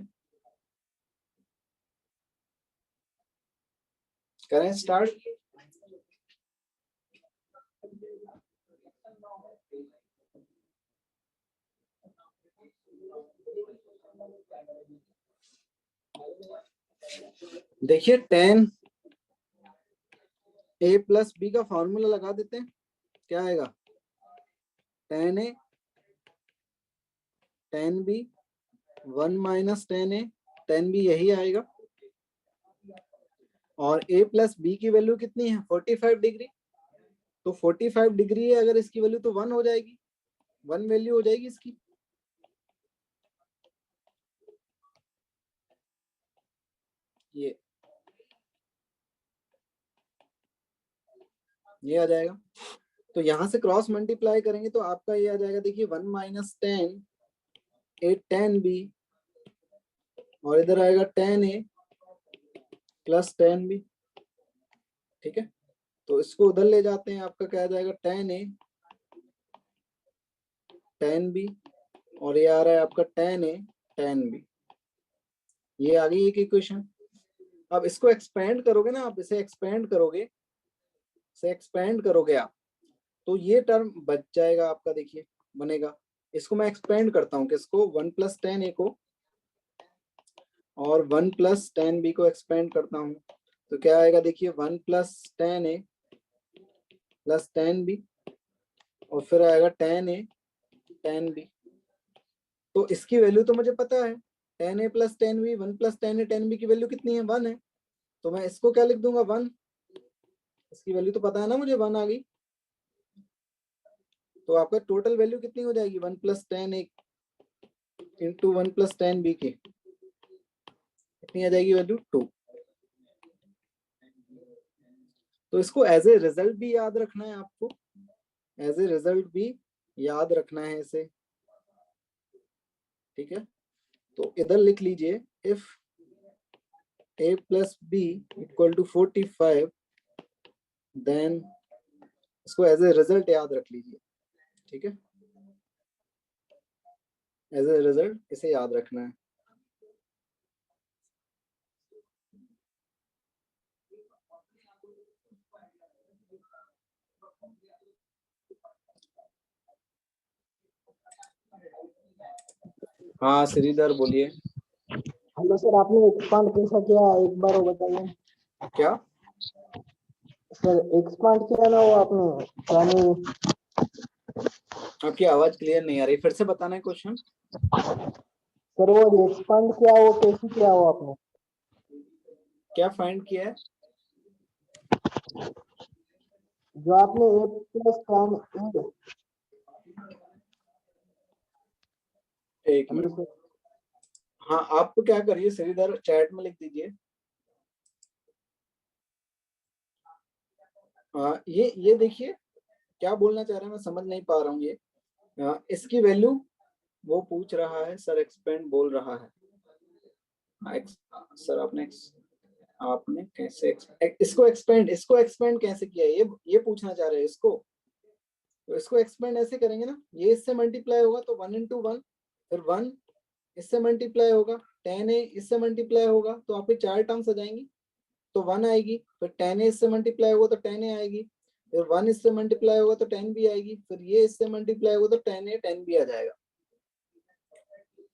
करें स्टार्ट। देखिए tan a प्लस बी का फॉर्मूला लगा देते हैं, क्या आएगा? tan a tan b 1 minus tan a tan b यही आएगा। और a प्लस बी की वैल्यू कितनी है? 45 डिग्री। तो 45 डिग्री है अगर इसकी वैल्यू तो 1 हो जाएगी, 1 वैल्यू हो जाएगी इसकी। ये आ जाएगा। तो यहां से क्रॉस मल्टीप्लाई करेंगे तो आपका ये आ जाएगा। देखिए 1 minus tan a tan b और इधर आएगा tan a plus tan b। ठीक है, तो इसको उधर ले जाते हैं, आपका क्या आ जाएगा? tan a tan b और ये आ रहा है आपका tan a tan b। ये आ गई एक इक्वेशन। अब इसको एक्सपेंड करोगे ना आप, इसे एक्सपेंड करोगे, इसे एक्सपेंड करोगे आप, तो ये टर्म बच जाएगा आपका। देखिए बनेगा, इसको मैं एक्सपेंड करता हूँ किसको? 1 प्लस tan a को और 1 प्लस tan b को एक्सपेंड करता हूँ, तो क्या आएगा? देखिए 1 plus tan a plus tan b और फिर आएगा tan a tan b। तो इसकी वैल्यू तो मुझे पता है, tan a plus tan b 1 plus tan a tan b की वैल्यू कितनी है? 1 है। तो मैं इसको क्या लिख दूंगा? 1। इसकी वैल्यू तो पता है ना मुझे, 1 आ गई। तो आपका टोटल वैल्यू कितनी हो जाएगी? 1 plus tan a into 1 plus tan b की कितनी आ जाएगी वैल्यू? 2। तो इसको एज ए रिजल्ट भी याद रखना है आपको, एज ए रिजल्ट भी याद रखना है इसे। ठीक है, तो इधर लिख लीजिए if a plus b equal to 45 then इसको एज ए रिजल्ट याद रख लीजिए। ठीक है, एज ए रिजल्ट इसे याद रखना है। हाँ श्रीधर बोलिए। हेलो सर, आपने एक्सपांड कैसा किया एक बार वो बताइए। क्या सर एक्सपांड किया ना वो आपने, यानी आपकी आवाज क्लियर नहीं आ रही, फिर से बताना है क्वेश्चन। सर वो एक्सपांड किया वो कैसे किया वो आपने? क्या फाइंड किया है? जो आपने a प्लस tan a, एक हेलो मिनट, सर, हाँ आप क्या करिए श्रीधर, चैट में लिख दीजिए। ये देखिए क्या बोलना चाह रहे हैं, मैं समझ नहीं पा रहा हूँ ये। इसकी वैल्यू वो पूछ रहा है, सर एक्सपेंड बोल रहा है। सर आपने कैसे इसको एक्सपेंड कैसे किया है, ये पूछना चाह रहे हैं इसको। तो इसको एक्सपेंड ऐसे करेंगे ना, ये इससे मल्टीप्लाई होगा तो 1 into 1, फिर 1 इससे मल्टीप्लाई होगा, 10a इससे मल्टीप्लाई होगा, तो आपके 4 टर्म्स आ जाएंगी, तो 1 आएगी, फिर 10a इससे मल्टीप्लाई होगा तो 10a आएगी, फिर 1 इससे मल्टीप्लाई होगा तो 10 भी आएगी, फिर ये इससे मल्टीप्लाई होगा तो 10 भी आ जाएगा।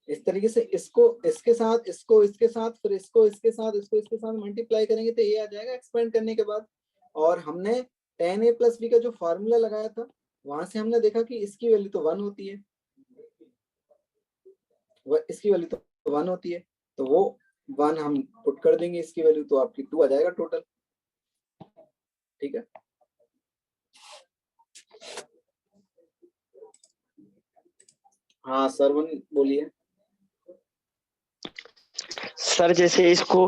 इस तरीके से इसको इसके साथ, इसको इसके साथ, फिर इसको इसके साथ, इसको इसके साथ मल्टीप्लाई करेंगे तो ये आ जाएगा एक्सपेंड करने के बाद। और हमने 10a + b का जो फॉर्मूला लगाया था, वहां से हमने देखा कि इसकी वैल्यू तो 1 होती है, इसकी वैल्यू तो 1 होती है, तो वो 1 हम पुट कर देंगे इसकी वैल्यू, तो आपकी 2 आ जाएगा टोटल। ठीक है, हाँ सरवन बोलिए। सर जैसे इसको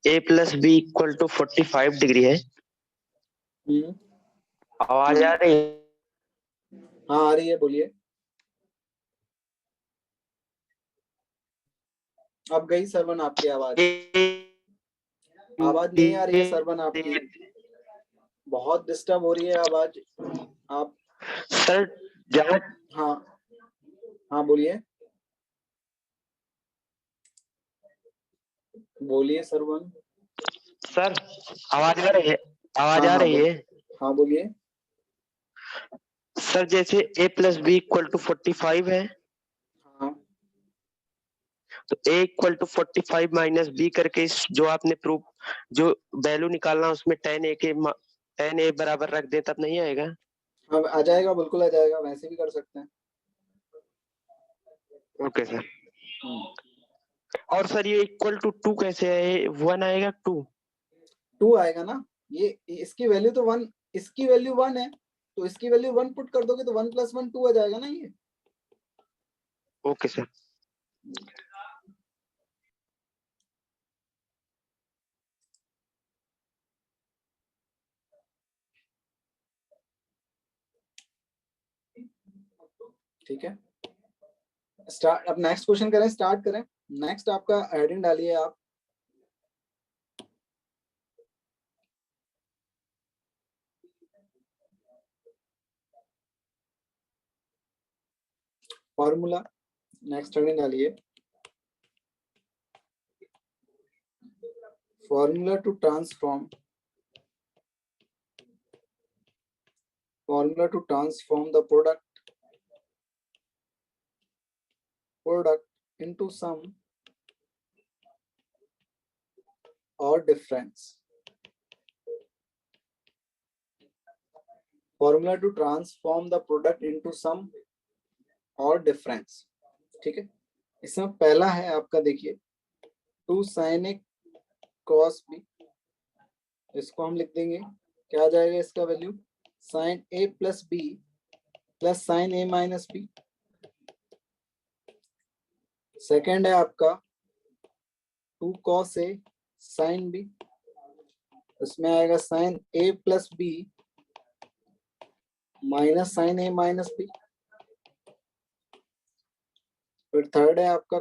a + b = 45 डिग्री है, आवाज आ रही है? हाँ आ रही है, बोलिए। अब गई सरवन आपकी आवाज, आवाज नहीं आ रही है सरवन आपकी, बहुत डिस्टर्ब हो रही है आवाज आप। सर जहाँ हाँ हाँ बोलिए, बोलिए सरवन। सर आवाज आ रही है? आवाज हाँ आ हाँ रही है? हाँ बोलिए। सर जैसे a + b = 45 है, हाँ तो a = 45 - b करके जो आपने प्रूफ जो वैल्यू निकालना उसमें 10a बराबर रख दे, तब नहीं आएगा? हाँ आ जाएगा, बिल्कुल आ जाएगा, वैसे भी कर सकते हैं। Okay sir. और सर ये =2 कैसे है? 1 आएगा 2 आएगा ना, ये इसकी वैल्यू तो 1, इसकी वैल्यू 1 है, तो इसकी वैल्यू 1 पुट कर दोगे तो 1 + 1 2 आ जाएगा ना ये। Okay sir. ठीक है, स्टार्ट। अब नेक्स्ट क्वेश्चन करें, स्टार्ट करें। नेक्स्ट आपका हेडिंग डालिए आप, फॉर्मूला। नेक्स्ट हेडिंग डालिए, formula to transform the product into sum or difference। Formula to transform the product into sum or difference। ठीक है, इसमें पहला है आपका, देखिए 2 sin a cos b, इसको हम लिख देंगे, क्या आ जाएगा इसका value, sin a + b + sin a - b। Second है आपका 2 cos a sin b, उसमें आएगा sin a + b - sin a - b। फिर थर्ड है आपका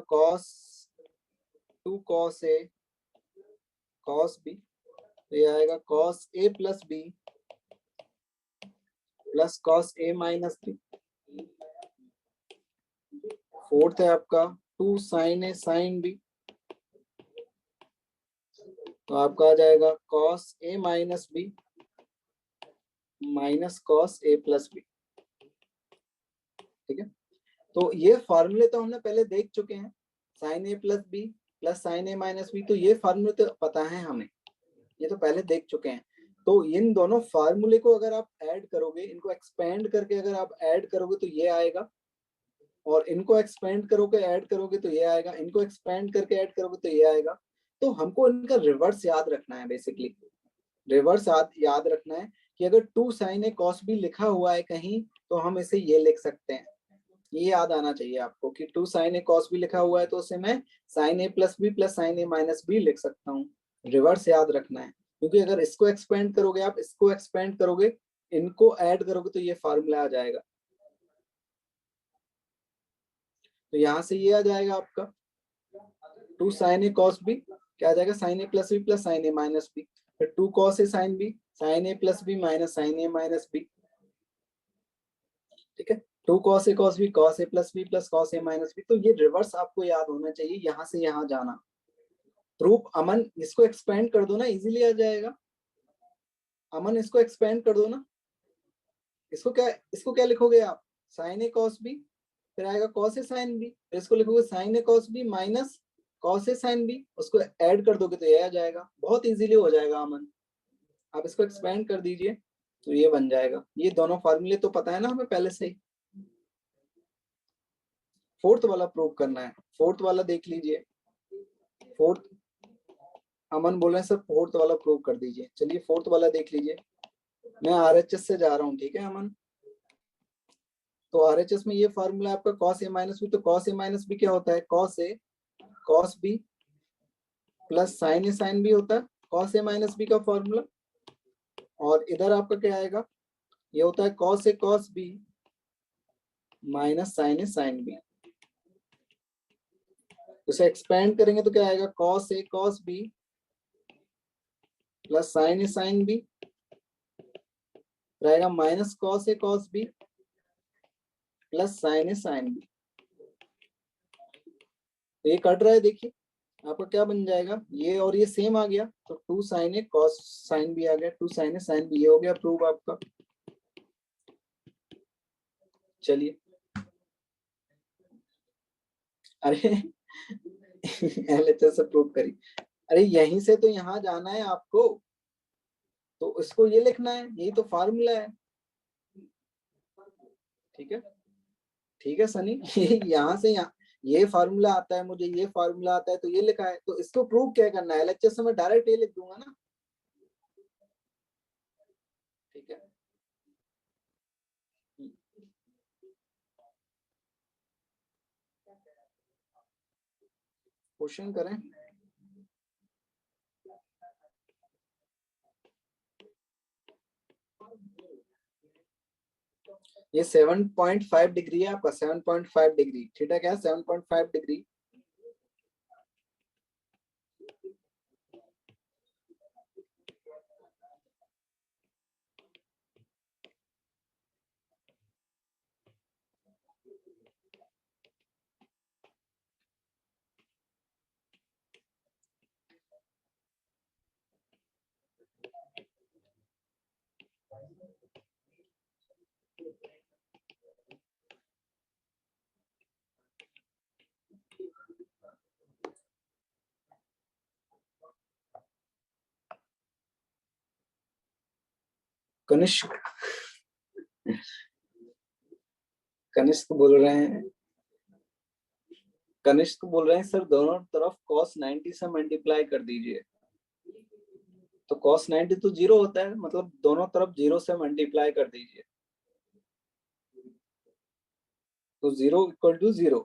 2 cos a cos b, तो ये आएगा cos a + b + cos a - b। Fourth है आपका 2 sin a sin b, तो आपका आ जाएगा cos a - b -cos a + b। ठीक है, तो ये फॉर्मूले तो हमने पहले देख चुके हैं, sin a + b + sin a - b, तो ये फॉर्मूले तो पता है हमें, ये तो पहले देख चुके हैं। तो इन दोनों फार्मूले को अगर आप ऐड करोगे, इनको एक्सपेंड करके अगर आप ऐड करोगे तो ये आएगा, और इनको एक्सपेंड करोगे ऐड करोगे तो ये आएगा, इनको एक्सपेंड करके ऐड करोगे तो ये आएगा। तो हमको इनका रिवर्स याद रखना है, बेसिकली रिवर्स याद रखना है कि अगर 2 sin a cos b लिखा हुआ है कहीं तो हम इसे ये लिख सकते हैं। ये याद आना चाहिए आपको कि 2 sin a cos b लिखा हुआ है तो उसे मैं sin a plus b plus sin a minus b लिख सकता हूँ। रिवर्स याद रखना है, क्योंकि अगर इसको एक्सपेंड करोगे आप, इसको एक्सपेंड करोगे, इनको ऐड करोगे तो ये फार्मूला आ जाएगा। तो यहां से ये आ जाएगा आपका 2 sin a cos b क्या आ जाएगा, sin a plus b plus sin a minus b, फिर 2 cos a sin b sin a plus b minus sin a minus b, ठीक है। 2 cos a cos b cos a plus b plus cos a minus b। तो ये reverse आपको याद होना चाहिए, यहां से यहां जाना। प्रूफ अमन इसको एक्सपेंड कर दो ना, इजीली आ जाएगा। अमन इसको एक्सपेंड कर दो ना, इसको क्या लिखोगे आप, sin a cos b, फिर आएगा cos a sin b, फिर इसको लिखोगे sin a cos b minus cos a sin b, उसको ऐड कर दोगे तो ये आ जाएगा। बहुत इजीली हो जाएगा अमन, आप इसको एक्सपेंड कर दीजिए तो ये बन जाएगा। ये दोनों फार्मूले तो पता है ना हमें पहले से ही। फोर्थ वाला प्रूव करना है, फोर्थ वाला देख लीजिए। फोर्थ अमन बोल रहे हैं सर फोर्थ वाला प्रूव कर दीजिए। चलिए फोर्थ वाला देख लीजिए, मैं आरएचएस से जा रहा हूँ, ठीक है अमन। तो आरएचएस में ये फार्मूला आपका cos a माइनस बी, तो cos a माइनस बी क्या होता है, cos a cos b plus sin a sin b होता है cos a माइनस बी का फॉर्मूला। और इधर आपका क्या आएगा, ये होता है cos a cos b minus sin a sin b। उसे एक्सपेंड करेंगे तो क्या आएगा, cos a cos b plus sin a sin b रहेगा minus cos a cos b plus sin a sin b। तो ये कट रहा है, देखिए आपका क्या बन जाएगा, ये और ये सेम आ गया तो 2 sin a cos sin b आ गया, 2 sin a sin b, ये हो गया प्रूव आपका। चलिए अरे एलएचएस से प्रूव करी, अरे यहीं से तो यहाँ जाना है आपको, तो इसको ये लिखना है, यही तो फार्मूला है, ठीक है। ठीक है सनी, यहाँ से यहाँ ये फार्मूला आता है, मुझे ये फार्मूला आता है तो ये लिखा है, तो इसको प्रूव क्या करना है, एलएचएस से मैं डायरेक्ट ये लिख दूंगा ना, ठीक है। क्वेश्चन करें, ये 7.5 डिग्री है आपका, 7.5 डिग्री, ठीक है क्या, 7.5 डिग्री। कनिष्क कनिष्क बोल रहे हैं, कनिष्क बोल रहे हैं सर दोनों तरफ cos 90 से मल्टीप्लाई कर दीजिए। तो cos 90 तो 0 होता है, मतलब दोनों तरफ 0 से मल्टीप्लाई कर दीजिए, तो 0 इक्वल टू 0।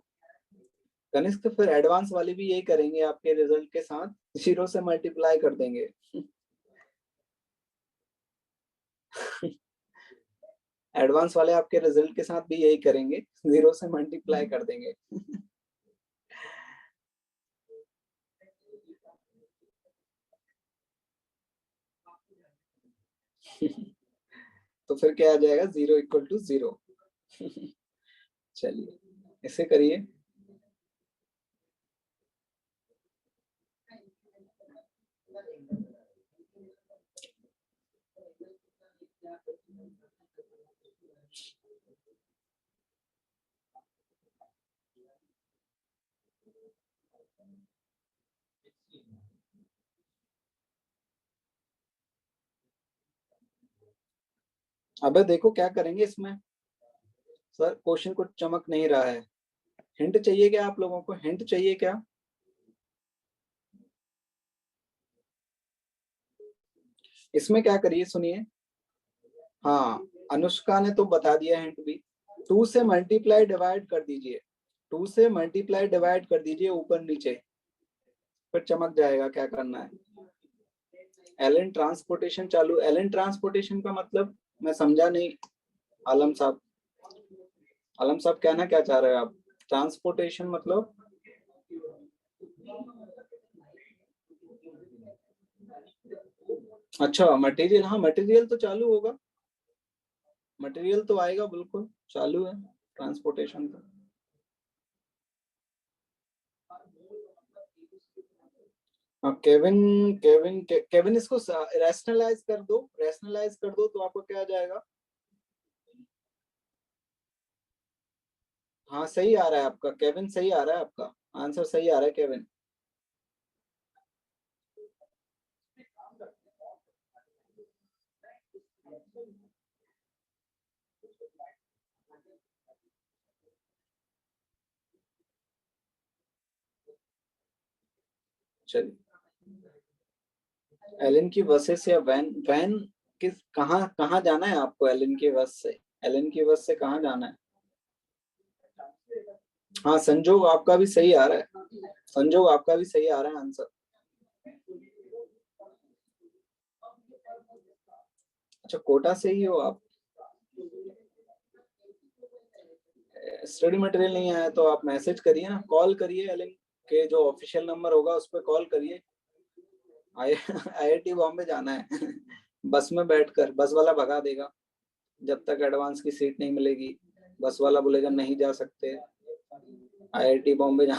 कनिष्क फिर एडवांस वाली भी यही करेंगे, आपके रिजल्ट के साथ 0 से मल्टीप्लाई कर देंगे। एडवांस वाले आपके रिजल्ट के साथ भी यही करेंगे, 0 से मल्टीप्लाई कर देंगे। तो फिर क्या आ जाएगा, 0 इक्वल टू 0। चलिए इसे करिए, अबे देखो क्या करेंगे इसमें, सर क्वेश्चन कुछ चमक नहीं रहा है। हिंट चाहिए क्या आप लोगों को? हिंट चाहिए क्या? इसमें क्या करिए, सुनिए। हाँ, अनुष्का ने तो बता दिया हिंट भी। 2 से मल्टीप्लाई डिवाइड कर दीजिए, 2 से मल्टीप्लाई डिवाइड कर दीजिए ऊपर नीचे, फिर चमक जाएगा क्या करना है। एलन ट्रांसपोर्टेशन चालू। एलन ट्रांसपोर्टेशन का मतलब मैं समझा नहीं। आलम साहब, आलम साहब कहना क्या चाह रहे हो आप? ट्रांसपोर्टेशन मतलब अच्छा मटेरियल। हाँ मटेरियल तो चालू होगा, मटेरियल तो आएगा, बिल्कुल चालू है ट्रांसपोर्टेशन का। हाँ केविन, केविन इसको रैशनलाइज कर दो, रैशनलाइज कर दो तो आपको क्या आ जाएगा। हाँ सही आ रहा है आपका केविन, सही आ रहा है आपका आंसर, सही आ रहा है केविन। चलिए, एलन की बसेस या वैन, वैन किस कहाँ कहाँ जाना है आपको? एलन की बस से, एलन की बस से कहाँ जाना है? हाँ संजोग आपका भी सही आ रहा है, संजोग आपका भी सही आ रहा है आंसर। अच्छा कोटा से ही हो आप? स्टडी मटेरियल नहीं आया तो आप मैसेज करिए ना, कॉल करिए, एलन के जो ऑफिशियल नंबर होगा उस पर कॉल करिए। IIT बॉम्बे जाना है बस में बैठकर, बस वाला भगा देगा जब तक एडवांस की सीट नहीं मिलेगी। बस वाला बोलेगा नहीं जा सकते, IIT बॉम्बे जा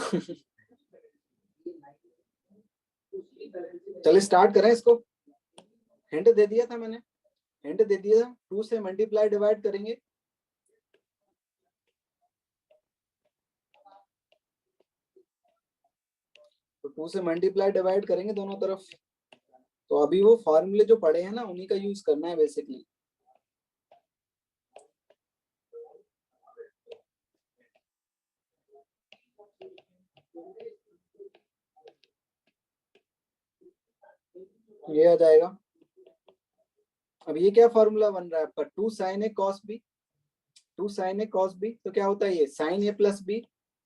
चलिए स्टार्ट करें इसको। हिंट दे दिया था मैंने, हिंट दे दिया था, 2 से मल्टीप्लाई डिवाइड करेंगे। तो 2 से मल्टीप्लाई डिवाइड करेंगे दोनों तरफ। तो अभी वो फॉर्मूले जो पढ़े हैं ना उन्हीं का यूज करना है बेसिकली। ये आ जाएगा। अब ये क्या फॉर्मूला बन रहा है आपका? 2 sin a cos b, 2 sin a cos b तो क्या होता है ये? sin a plus b,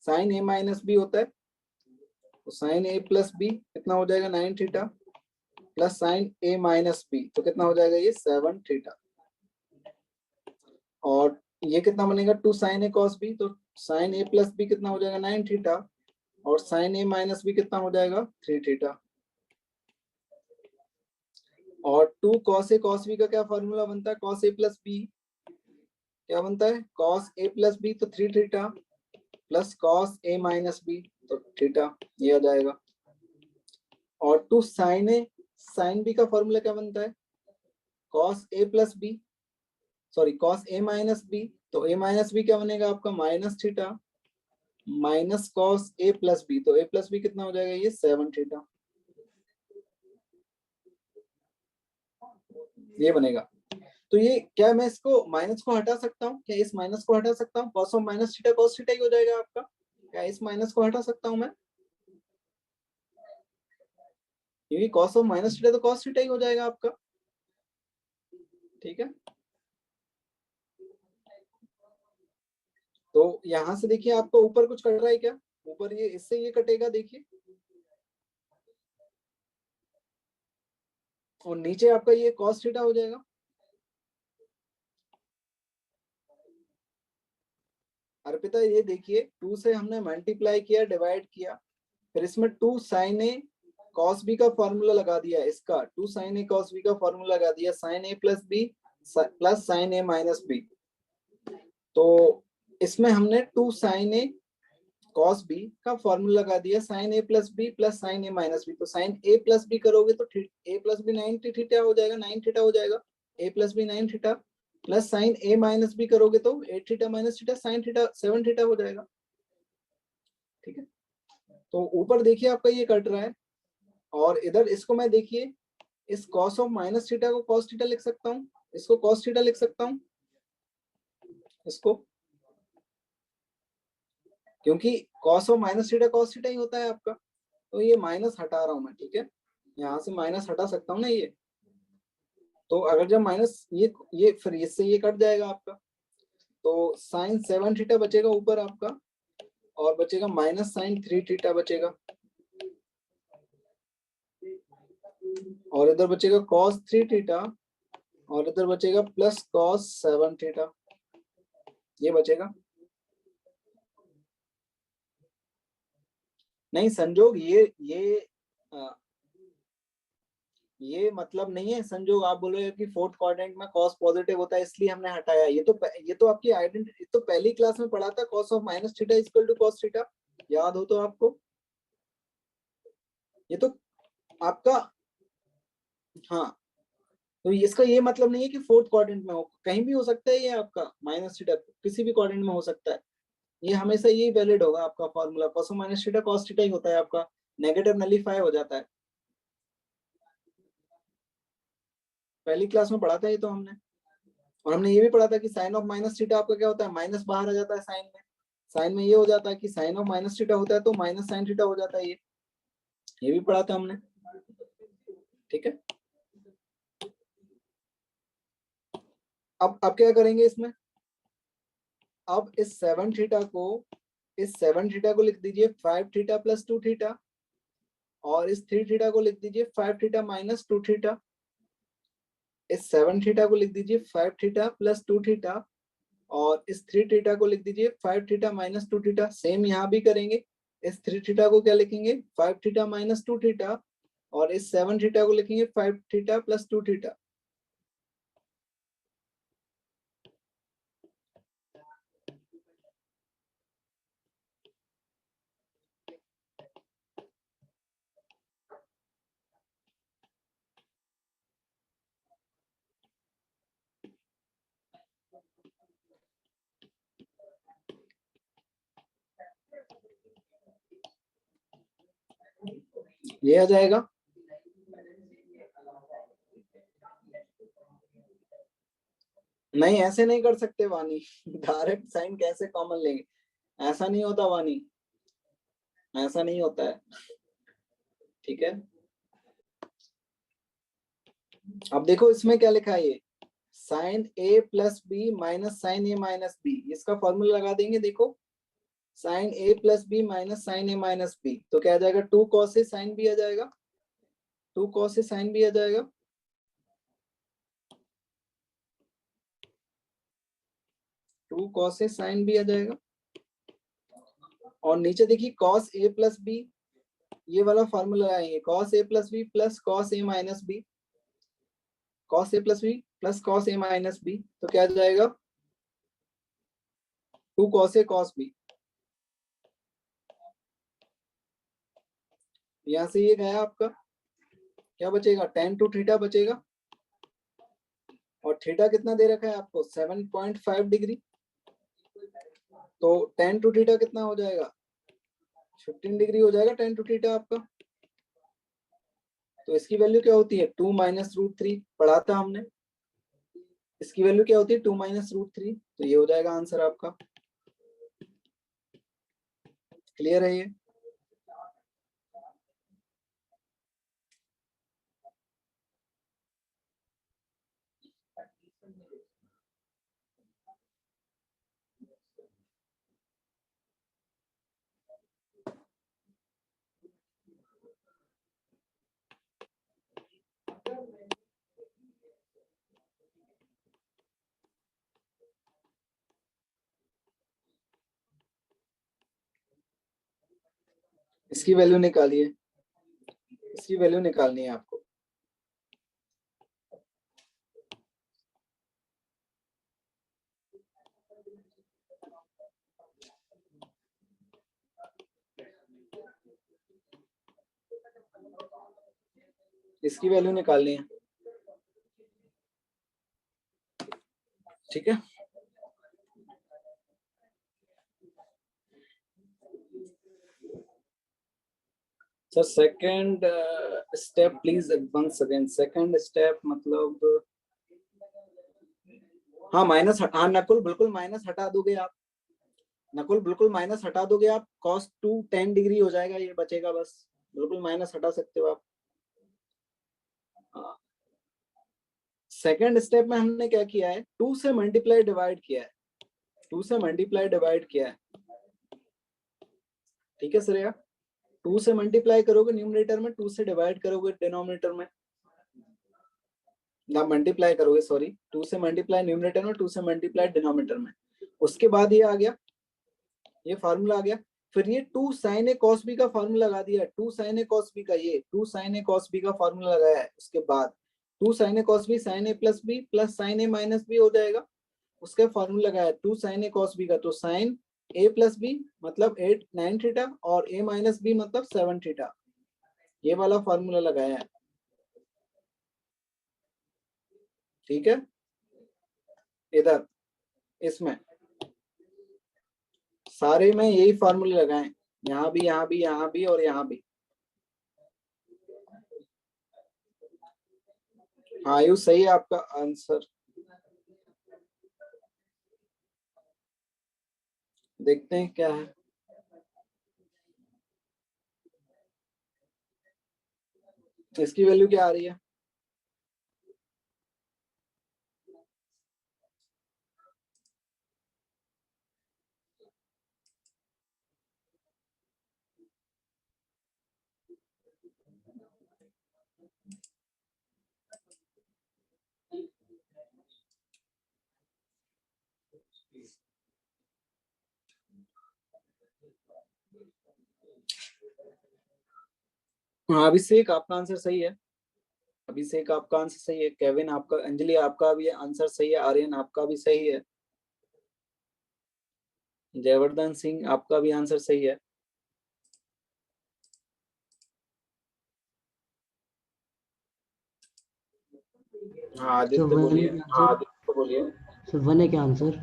sin a minus b होता है। तो sin a प्लस b कितना हो जाएगा? 9 theta plus sin a minus b तो कितना हो जाएगा ये? 7 थीटा। और ये कितना बनेगा? 2 sin a cos b तो sin a प्लस b कितना हो जाएगा? 9 थीटा। और sin a माइनस b कितना हो जाएगा? 3 थीटा। और 2 cos a cos b का क्या फॉर्मूला बनता है? cos a प्लस b क्या बनता है? cos a प्लस b तो 3 theta plus cos a minus b तो थीटा, ये आ जाएगा। और 2 sin a sin b का फॉर्मूला क्या बनता है? cos a plus b, sorry cos a minus b तो a माइनस b क्या बनेगा आपका? Minus theta minus cos a plus b तो a प्लस b कितना हो जाएगा? ये 7 थीटा, ये बनेगा। तो ये क्या मैं इसको माइनस को हटा सकता हूँ क्या? इस माइनस को हटा सकता हूँ? cos of minus theta cos theta ही हो जाएगा आपका। क्या इस माइनस को हटा सकता हूँ मैं? क्योंकि cos ऑफ माइनस थीटा तो cos थीटा ही हो जाएगा आपका। ठीक है, तो यहां से देखिए आपको ऊपर कुछ कट रहा है क्या? ऊपर ये इससे ये कटेगा देखिए, और नीचे आपका ये cos थीटा हो जाएगा। अर्पिता ये देखिए 2 से हमने मल्टीप्लाई किया, डिवाइड किया, फिर इसमें 2 sin a cos b का फॉर्मूला लगा दिया, इसका 2 sin a cos b का फॉर्मूला लगा दिया, sin a plus b plus sin a minus b। तो इसमें हमने 2 sin a cos b का फॉर्मूला लगा दिया, sin a plus b plus sin a minus b। तो sin a प्लस b करोगे तो a प्लस b 9 थीटा हो जाएगा, 9 थीटा हो जाएगा, a plus b 9 theta plus sin a minus b करोगे तो 8 theta minus theta sin theta 7 theta हो जाएगा। ठीक है, तो ऊपर देखिए आपका ये कट रहा है, और इधर इसको मैं देखिए इस cos ऑफ माइनस थीटा को cos थीटा लिख सकता हूँ, इसको cos थीटा लिख सकता हूँ, इसको क्योंकि cos of minus theta cos theta ही होता है आपका, तो ये माइनस हटा रहा हूं मैं, ठीक है, यहाँ से माइनस हटा सकता हूँ ना ये, तो अगर जब माइनस ये फिर इससे ये कट जाएगा आपका, तो साइन 7 थीटा बचेगा ऊपर आपका, और बचेगा माइनस साइन 3 थीटा बचेगा, और इधर बचेगा cos 3 थीटा, और इधर बचेगा प्लस cos 7 थीटा, ये बचेगा। नहीं संजोग ये मतलब नहीं है संजोग, आप बोलोगे कि फोर्थ क्वाड्रेंट में cos पॉजिटिव होता है इसलिए हमने हटाया, ये तो आपकी आइडेंटिटी तो पहली क्लास में पढ़ा था, cos of minus theta equal to cos theta, याद हो तो आपको, ये तो आपका, हाँ, तो इसका ये मतलब नहीं है कि फोर्थ क्वाड्रेंट में हो, कहीं भी हो सकता है ये आपका माइनस थीटा, किसी भी क्वाड्रेंट में हो सकता है, ये हमेशा यही वैलिड होगा आपका formula, cos minus theta cos theta ही होता है आपका, नेगेटिव नलीफाई हो जाता है, पहली क्लास में पढ़ा था ये तो हमने। और हमने ये भी पढ़ा था कि साइन ऑफ माइनस थीटा आपका क्या होता है, माइनस बाहर आ जाता है साइन में ये हो जाता है कि साइन ऑफ माइनस थीटा होता है तो माइनस साइन थीटा हो जाता है, ये भी पढ़ा था हमने, ठीक है। अब क्या करेंगे इसमें, अब इस 7 थीटा को लिख दीजिए 5 थीटा प्लस 2 थीटा, और इस 3 थीटा को लिख दीजिए 5 थीटा माइनस 2 थीटा, इस 7 थीटा को लिख दीजिए 5 थीटा प्लस 2 थीटा, और इस 3 थीटा को लिख दीजिए 5 थीटा माइनस 2 थीटा, सेम यहाँ भी करेंगे, इस 3 थीटा को क्या लिखेंगे 5 थीटा माइनस 2 थीटा, और इस 7 थीटा को लिखेंगे 5 थीटा प्लस 2 थीटा। ये आ जाएगा, नहीं ऐसे नहीं कर सकते वानी, डायरेक्ट साइन कैसे कॉमन लेंगे, ऐसा नहीं होता वानी, ऐसा नहीं होता है, ठीक है। अब देखो इसमें क्या लिखा है, ये साइन ए प्लस बी माइनस साइन ए माइनस बी, इसका फॉर्मूला लगा देंगे, देखो साइन ए प्लस बी माइनस साइन ए माइनस बी, तो क्या आ जाएगा 2 cos ए साइन बी आ जाएगा, 2 cos ए साइन बी आ जाएगा, 2 cos ए साइन बी आ जाएगा, और नीचे देखिए cos ए प्लस बी, ये वाला फॉर्मूला लगाएंगे, cos ए प्लस बी प्लस cos ए माइनस बी, cos ए प्लस बी प्लस cos ए माइनस बी, तो क्या आ जाएगा 2 cos ए cos बी, यहां से ये गया आपका, क्या बचेगा tan 2 थीटा बचेगा, और थीटा कितना दे रखा है आपको 7.5 डिग्री, तो tan 2 थीटा कितना हो जाएगा 15 डिग्री हो जाएगा tan 2 थीटा आपका, तो इसकी वैल्यू क्या होती है 2 माइनस रूट 3, पढ़ा था हमने, इसकी वैल्यू क्या होती है 2 माइनस रूट 3, तो ये हो जाएगा आंसर आपका, क्लियर है ये। इसकी वैल्यू निकालिए, इसकी वैल्यू निकालनी है आपको, इसकी वैल्यू निकालनी है, ठीक है। Sir second step please once again, second step मतलब, हाँ माइनस, हाँ नकुल बिल्कुल माइनस हटा दोगे आप, नकुल बिल्कुल माइनस हटा दोगे आप, cos 2 10 डिग्री हो जाएगा, ये बचेगा बस, बिल्कुल माइनस हटा सकते हो आप। सेकेंड स्टेप में हमने क्या किया है, 2 से मल्टीप्लाई डिवाइड किया है, 2 से मल्टीप्लाई डिवाइड किया है, ठीक है श्रेया। 2 से मल्टीप्लाई करोगे न्यूमरेटर में, 2 से डिवाइड करोगे डिनोमिनेटर में, ना मल्टीप्लाई करोगे सॉरी, 2 से मल्टीप्लाई न्यूमरेटर में, 2 से मल्टीप्लाई डिनोमिनेटर में। उसके बाद ये आ गया, ये फार्मूला आ गया। फिर ये 2 sin a cos b का फार्मूला लगा दिया, 2 sin a cos b का, ये 2 sin a cos b का फार्मूला लगाया है। उसके बाद 2 sin a cos b sin a plus b plus sin a minus b हो जाएगा, उसका फार्मूला लगाया 2 sin a cos b का, तो sin a प्लस b मतलब 8 9 थीटा और a माइनस b मतलब 7 थीटा, ये वाला फार्मूला लगाया है, ठीक है। इधर इसमें सारे में यही फार्मूले लगाए, यहाँ भी यहाँ भी यहाँ भी और यहाँ भी। आयुष सही है आपका आंसर। देखते हैं क्या है। इसकी वैल्यू क्या आ रही है, हाँ अभिषेक आपका आंसर सही है, अभिषेक आपका आंसर सही है, केविन आपका, अंजलि आपका भी आंसर सही है, आर्यन आपका भी सही है, जयवर्धन सिंह आपका भी आंसर सही है। हाँ आदित्य बोलिए, हाँ आदित्य बोलिए। सर 1 है क्या आंसर?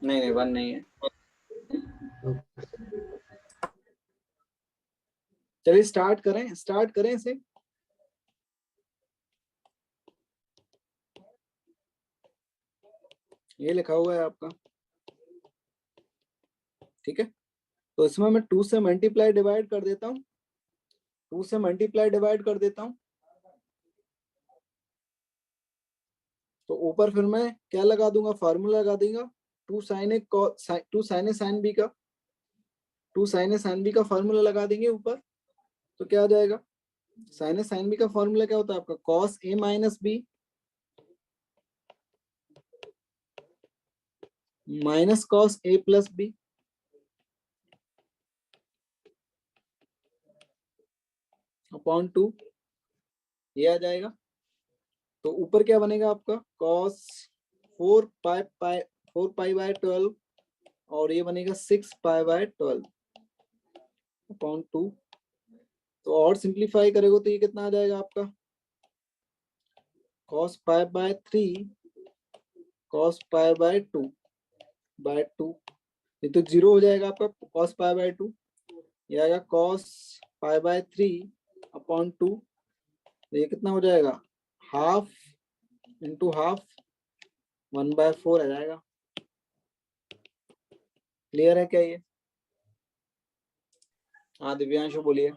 नहीं नहीं 1 नहीं है। चलिए स्टार्ट करें इसे। ये लिखा हुआ है आपका, ठीक है। तो इसमें मैं 2 से मल्टीप्लाई डिवाइड कर देता हूँ, 2 से मल्टीप्लाई डिवाइड कर देता हूँ, तो ऊपर फिर मैं क्या लगा दूंगा, फार्मूला लगा दूंगा 2 sin a sin b का, 2 sin a sin b का फार्मूला लगा देंगे ऊपर, तो क्या आ जाएगा, sin a sin b का फार्मूला क्या होता है आपका, cos a minus b minus cos a plus b upon 2, ये आ जाएगा। तो ऊपर क्या बनेगा आपका, cos 4 पाई बाय 12 और ये बनेगा 6 पाई बाय 12 अपॉन 2। तो और सिंप्लीफाई करेगा तो ये कितना आ जाएगा आपका, cos pi by 3 cos pi by 2 ये तो 0 हो जाएगा आपका, cos पाई बाय 2, ये आएगा cos पाई बाय 3 अपॉन 2, ये कितना हो जाएगा, हाफ इंटू हाफ 1/4 आ जाएगा। क्लियर है क्या ये? हाँ दिव्यांशु बोलिए।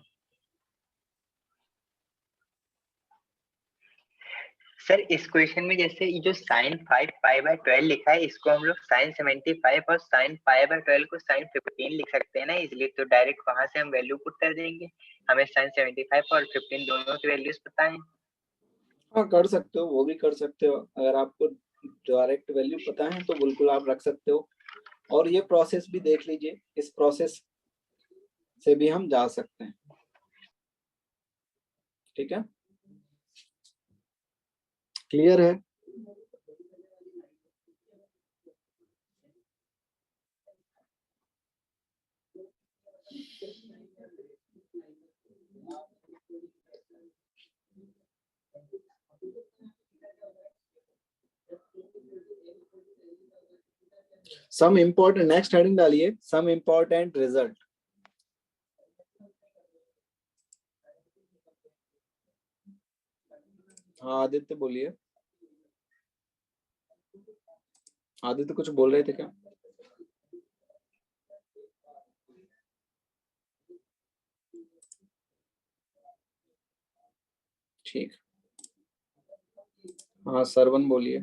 सर इस क्वेश्चन में जैसे ये जो sin 5 पाई बाय 12 लिखा है, इसको हम लोग sin 75 और sin पाई बाय 12 को sin 15 लिख सकते हैं ना, इसलिए तो डायरेक्ट वहां से हम वैल्यू पुट कर देंगे, हमें sin 75 और 15 दोनों की वैल्यूज पता है। हाँ कर सकते हो, वो भी कर सकते हो, अगर आपको डायरेक्ट वैल्यू पता है तो बिल्कुल आप रख सकते हो। और ये प्रोसेस भी देख लीजिए, इस प्रोसेस से भी हम जा सकते हैं, ठीक है। क्लियर है? सम इम्पोर्टेंट, नेक्स्ट हेडिंग डालिए, सम इम्पोर्टेंट रिजल्ट। हाँ आदित्य बोलिए, आदित्य कुछ बोल रहे थे क्या? ठीक, हाँ सरवन बोलिए।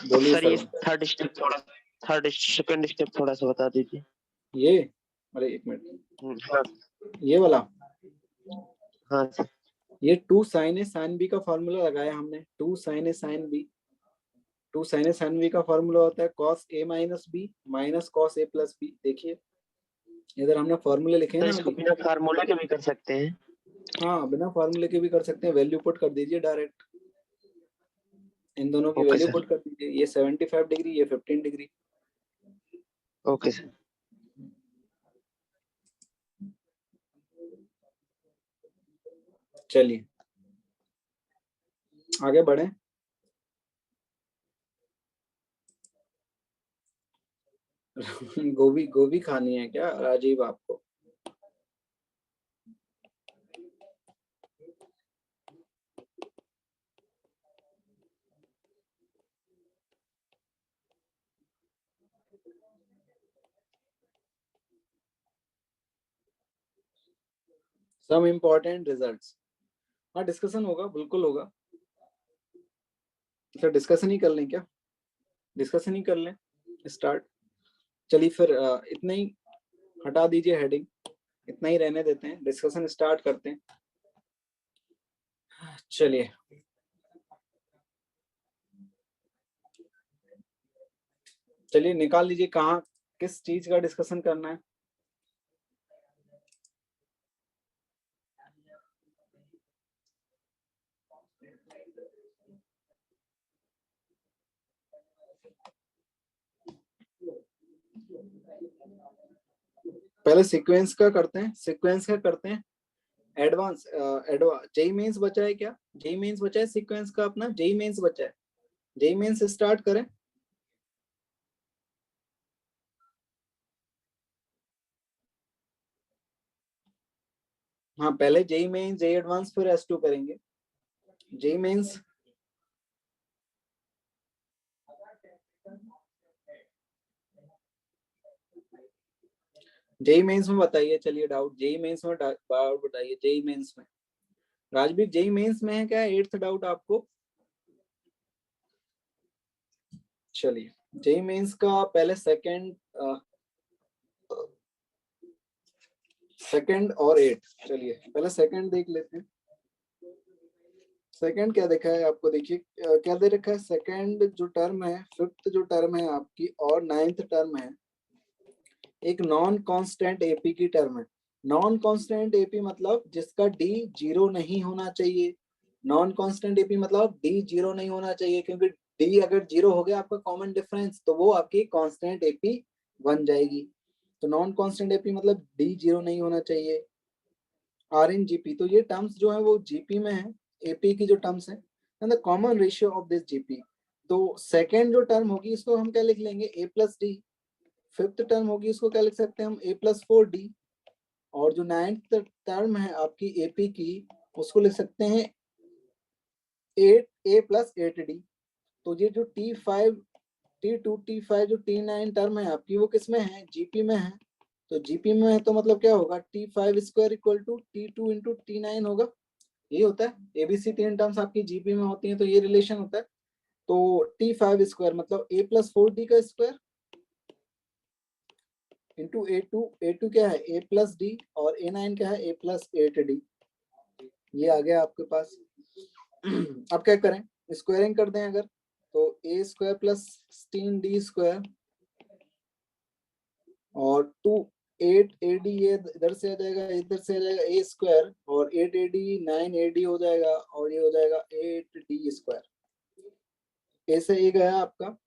बोलिए सर ये सरवन। थर्ड सेकंड स्टेप थोड़ा सा बता दीजिए। ये, अरे एक मिनट, हाँ ये वाला, हाँ सर। ये 2 sin a sin b का फॉर्मूला लगाया हमने। 2 sin a sin b, 2 sin a sin b का फॉर्मूला होता है cos a minus b minus cos a plus b। देखिए इधर हमने फॉर्मूले लिखे हैं तो ना इसको अभी। बिना फार्मूले के भी कर सकते हैं। हाँ बिना फॉर्मूले के भी कर सकते हैं, वैल्यू पुट कर दीजिए डायरेक्ट, इन दोनों की ओके वैल्यू सर। पुट कर दीजिए। ये 75 डिग्री, ये 15 डिग्री। Okay sir. चलिए आगे बढ़े। गोभी गोभी खानी है क्या राजीव आपको? सम इम्पोर्टेंट रिजल्ट्स, हाँ डिस्कशन होगा, बिल्कुल होगा। अच्छा डिस्कशन ही कर लें क्या? डिस्कशन ही कर लें, स्टार्ट। चलिए फिर इतना ही हटा दीजिए हेडिंग, इतना ही रहने देते हैं, डिस्कशन स्टार्ट करते हैं। चलिए चलिए निकाल लीजिए कहाँ किस चीज का डिस्कशन करना है। पहले सीक्वेंस का करते हैं, सीक्वेंस का करते हैं। एडवांस जेई मेंस बचा है क्या? जेई मेंस बचा है सीक्वेंस का अपना, जेई मेंस बचा है। जेई मेंस स्टार्ट करें। हाँ पहले जेई मेंस जेई एडवांस फिर S2 करेंगे। जेई मेंस जेई मेंस में बताइए। चलिए डाउट जेई मेंस में डाउट बताइए। जेई मेंस में राजवीर जेई मेंस में है क्या? 8th डाउट आपको? चलिए जेई मेंस का पहले सेकंड और 8, चलिए पहले सेकंड देख लेते हैं। सेकंड क्या देखा है आपको? देखिए क्या दे रखा है। सेकंड जो टर्म है, फिफ्थ जो टर्म है आपकी और 9th टर्म है, एक नॉन कांस्टेंट एपी की टर्म है। नॉन कांस्टेंट एपी मतलब जिसका डी 0 नहीं होना चाहिए। नॉन कांस्टेंट एपी मतलब डी 0 नहीं होना चाहिए, क्योंकि डी अगर 0 हो गया आपका कॉमन डिफरेंस, तो वो आपकी कांस्टेंट एपी बन जाएगी। तो नॉन कांस्टेंट एपी मतलब डी 0 नहीं होना चाहिए। आर इन जीपी, तो ये टर्म्स जो है वो जीपी में है, एपी की जो टर्म्स है, and the common ratio of this GP. तो सेकेंड जो टर्म होगी इसको हम क्या लिख लेंगे? ए प्लस डी। फिफ्थ टर्म होगी उसको क्या लिख सकते हैं हम? ए प्लस 4D। और जो 9th टर्म है आपकी एपी की, उसको लिख सकते हैं 8A प्लस 8D। तो ये जो T5 T2 T5 जो T9 टर्म है आपकी, वो किस में है? जीपी में है। तो जीपी में है तो मतलब क्या होगा? T5 square equal to T2 into T9 होगा। ये होता है एबीसी, 3 टर्म्स आपकी जीपी में होती हैं, तो ये रिलेशन होता है। तो T5 स्क्वायर मतलब A प्लस 4D का स्क्वायर इंटू A2 क्या है? A प्लस डी, और A9 क्या है? A plus 8D। ये आ गया आपके पास। अब क्या करें? स्क्वायरिंग कर दें अगर, तो A square plus 16D square और 8AD, ये इधर से आ जाएगा, इधर से आ जाएगा A स्क्वायर, और 8AD 9AD हो जाएगा, और ये हो जाएगा 8D स्क्वायर। A से A गया आपका,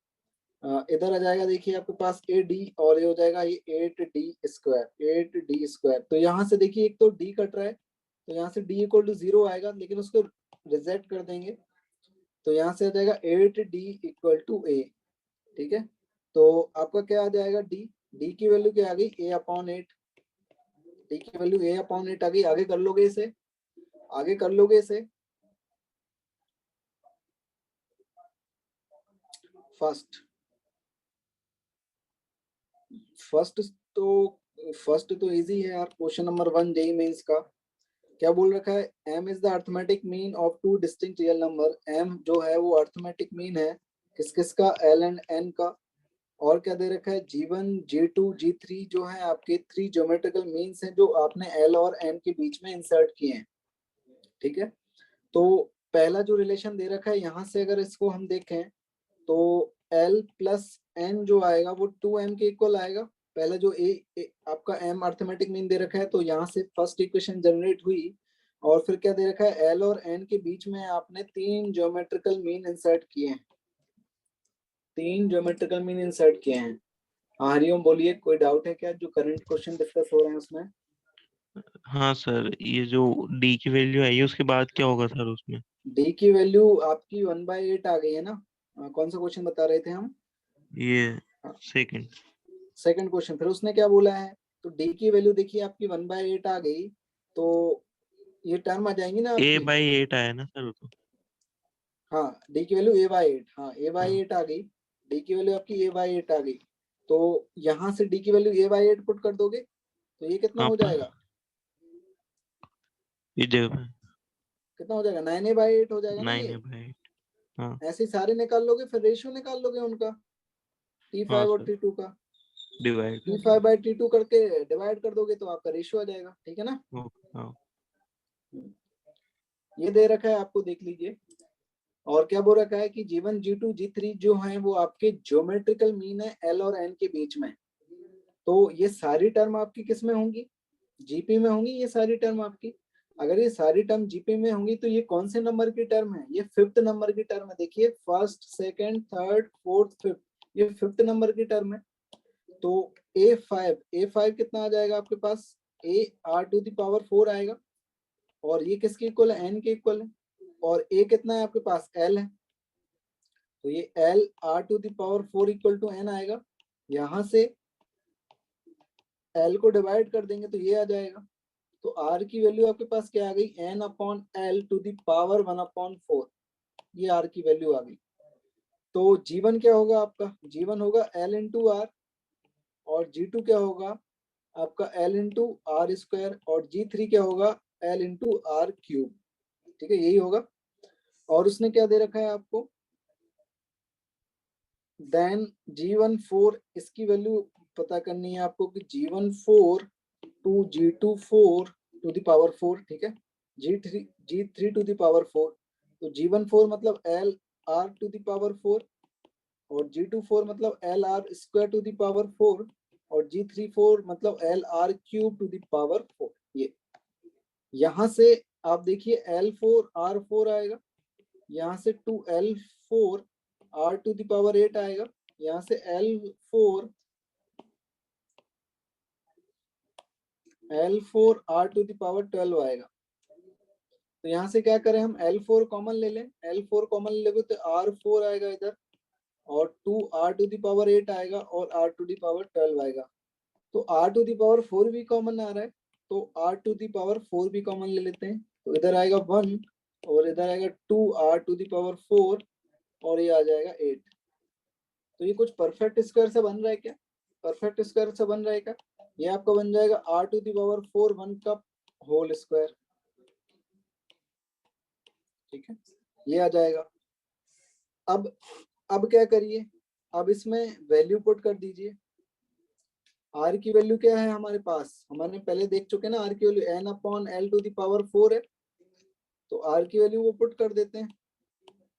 इधर आ जाएगा देखिए आपके पास AD, और ये हो जाएगा ये 8D स्क्वायर, 8D स्क्वायर। तो यहाँ से देखिए एक तो D कट रहा है, तो यहाँ से D इक्वल टू 0 आएगा, लेकिन उसको रिजेक्ट कर देंगे, तो यहाँ से आ जाएगा 8D इक्वल टू A। ठीक है, तो आपका क्या आ जाएगा? D की वैल्यू क्या आ गई? A/8। D की वैल्यू A/8 आ गई। आगे कर लोगे इसे, आगे कर लोगे इसे। फर्स्ट तो फर्स्ट तो इजी है यार, क्वेश्चन नंबर 1 जेई मेंस का। क्या बोल रखा है? m is the arithmetic mean of two distinct real number. m जो है वो अर्थमेटिक मीन है किस किस का? l एंड n का। और क्या दे रखा है? g1 g2 g3 जो है आपके 3 ज्योमेट्रिकल मीन्स हैं जो आपने l और n के बीच में इंसर्ट किए हैं। ठीक है, तो पहला जो रिलेशन दे रखा है यहाँ से अगर इसको हम देखें तो l प्लस n जो आएगा वो 2m के इक्वल आएगा। पहला जो आपका m अर्थमेटिक मीन दे रखा है, तो यहाँ से फर्स्ट इक्वेशन जनरेट हुई। और फिर क्या दे रखा है? l और n के बीच में आपने 3 ज्योमेट्रिकल मीन इंसर्ट किए हैं। 3 ज्योमेट्रिकल मीन इंसर्ट किए हैं। हरिओम बोलिए, कोई डाउट है क्या जो करंट क्वेश्चन डिस्कस हो रहे हैं उसमें? हाँ सर, ये जो डी की वैल्यू आई है उसके बाद क्या होगा सर उसमें? डी की वैल्यू आपकी 1/8 आ गई है ना। कौन सा क्वेश्चन बता रहे थे हम? ये सेकंड सेकंड क्वेश्चन। फिर उसने क्या बोला है? तो डी की वैल्यू देखिए आपकी 1/8 आ गई, तो ये टर्म आ जाएंगी ना ए आपकी। बाई 8 आया ना सर वो तो। हाँ, डी की वैल्यू a/8, हाँ a/8 आ गई। डी की वैल्यू आपकी a/8 आ गई, तो यहाँ से डी की वैल्यू a/8 पुट कर दोगे तो ये कितना हाँ हो जाएगा? इस जगह पे कितना हो जाएगा? 9a/8 हो जाएगा ना 9 ये। है बाई 8। हाँ ऐसे ही सारे निकाल लोगे, फिर रेशियो निकाल लोगे उनका, T5 हाँ और सर, T2 का। डिवाइड T5/T2 करके डिवाइड कर दोगे तो आपका रेशियो आ जाएगा। ठीक है ना? हाँ ये दे रखा है आपको, देख लीजिए। और क्या बोल रखा है कि G1 G2 G3 जो है वो आपके ज्योमेट्रिकल मीन है L और N के बीच में। तो ये सारी टर्म आपकी किस में होंगी? जीपी में होंगी ये सारी टर्म आपकी। अगर ये सारी टर्म जीपी में होंगी तो ये कौन से नंबर की टर्म है? ये 5th नंबर की टर्म है। देखिए, first, second, third, fourth, fifth, ये 5th नंबर की टर्म है। तो A5 कितना आ जाएगा आपके पास? A r⁴ आएगा। और ये किसके इक्वल है? n के इक्वल है। और a कितना है आपके पास? l है, तो ये l r⁴ equal to n आएगा। यहां से l को डिवाइड कर देंगे तो ये आ जाएगा। तो r की वैल्यू आपके पास क्या आ गई? n/l⁴ ये r की वैल्यू आ गई। तो g1 क्या होगा आपका? g1 होगा l इंटू आर, और g2 क्या होगा आपका? l इंटू r², और g3 क्या होगा? l into r cube. ठीक है, यही होगा। और उसने क्या दे रखा है आपको? देन G1 4, इसकी वैल्यू पता करनी है आपको कि G1 4 to G2 4 to the power 4। ठीक है, G3 टू द पावर 4। तो G1 4 मतलब L R to the power 4, और G2 4 मतलब L R² to the power 4, और G3 4 मतलब L R cube two the power 4। ये यहां से आप देखिए L4 R4 आएगा, यहाँ से 2L4 R to the power 8 आएगा, यहाँ से L4 R to the power 12 आएगा। तो यहाँ से क्या करें हम? L4 कॉमन ले लें। L4 कॉमन लेंगे तो R4 आएगा इधर, और 2 R टू द पावर 8 आएगा, और R टू द पावर 12 आएगा। तो R टू द पावर 4 भी कॉमन आ रहा है, तो R टू द पावर 4 भी कॉमन ले लेते हैं। तो इधर आएगा 1, और इधर आएगा 2 R टू द पावर 4, और ये आ जाएगा 8। तो ये कुछ परफेक्ट स्क्वायर से बन रहा है क्या? परफेक्ट स्क्वायर से बन रहा है क्या? ये आपका बन जाएगा R टू द पावर 4 1 का होल स्क्वायर। ठीक है, ये आ जाएगा। अब क्या करिए? अब इसमें वैल्यू पुट कर दीजिए। R की वैल्यू क्या है हमारे पास? हमने पहले देख चुके ना, R की value n/l to the power 4 है। तो R की वैल्यू वो पुट कर देते हैं,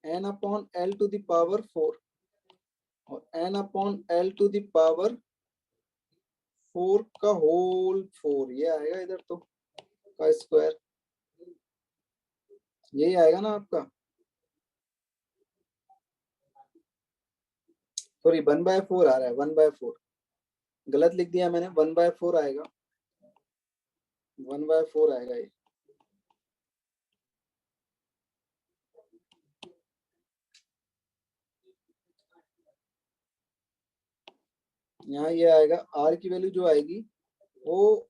n/l टू द पावर 4, और n/l टू द पावर 4 का होल 4, ये आएगा इधर तो का स्क्वायर, यही आएगा ना आपका। सॉरी, 1/4 आ रहा है, 1/4 गलत लिख दिया मैंने, 1/4 आएगा, 1/4 आएगा ये। यहाँ ये आएगा, R की वैल्यू जो आएगी वो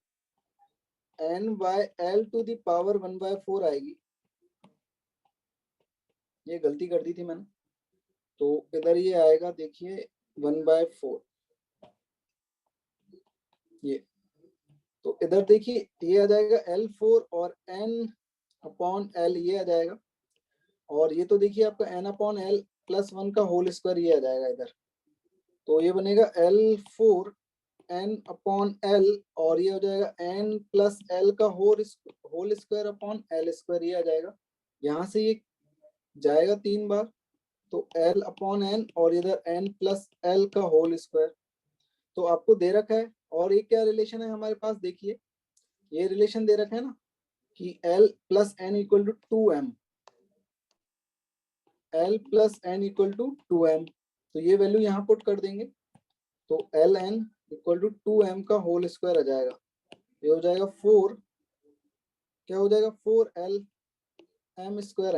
n/l टू द पावर 1/4 आएगी। ये गलती कर दी थी मैंने, तो इधर ये आएगा, देखिए 1/4, ये तो इधर देखिए ये आ जाएगा L4 और n/L ये आ जाएगा, और ये तो देखिए आपका n/L + 1 का होल स्क्वायर ये आ जाएगा इधर। तो ये बनेगा L4 n/L और ये हो जाएगा n + L का whole square upon L square ये आ जाएगा। यहाँ से ये जाएगा 3 बार, तो L/n और इधर n + L का होल स्क्वायर। तो आपको दे रखा है, और ये क्या रिलेशन है हमारे पास, देखिए ये रिलेशन दे रखा है ना कि L + n = 2m, L + n = 2m। तो ये वैल्यू यहाँ पुट कर देंगे, तो Ln = 2m का होल स्क्वायर आ जाएगा। ये हो जाएगा 4, क्या हो जाएगा 4Lm²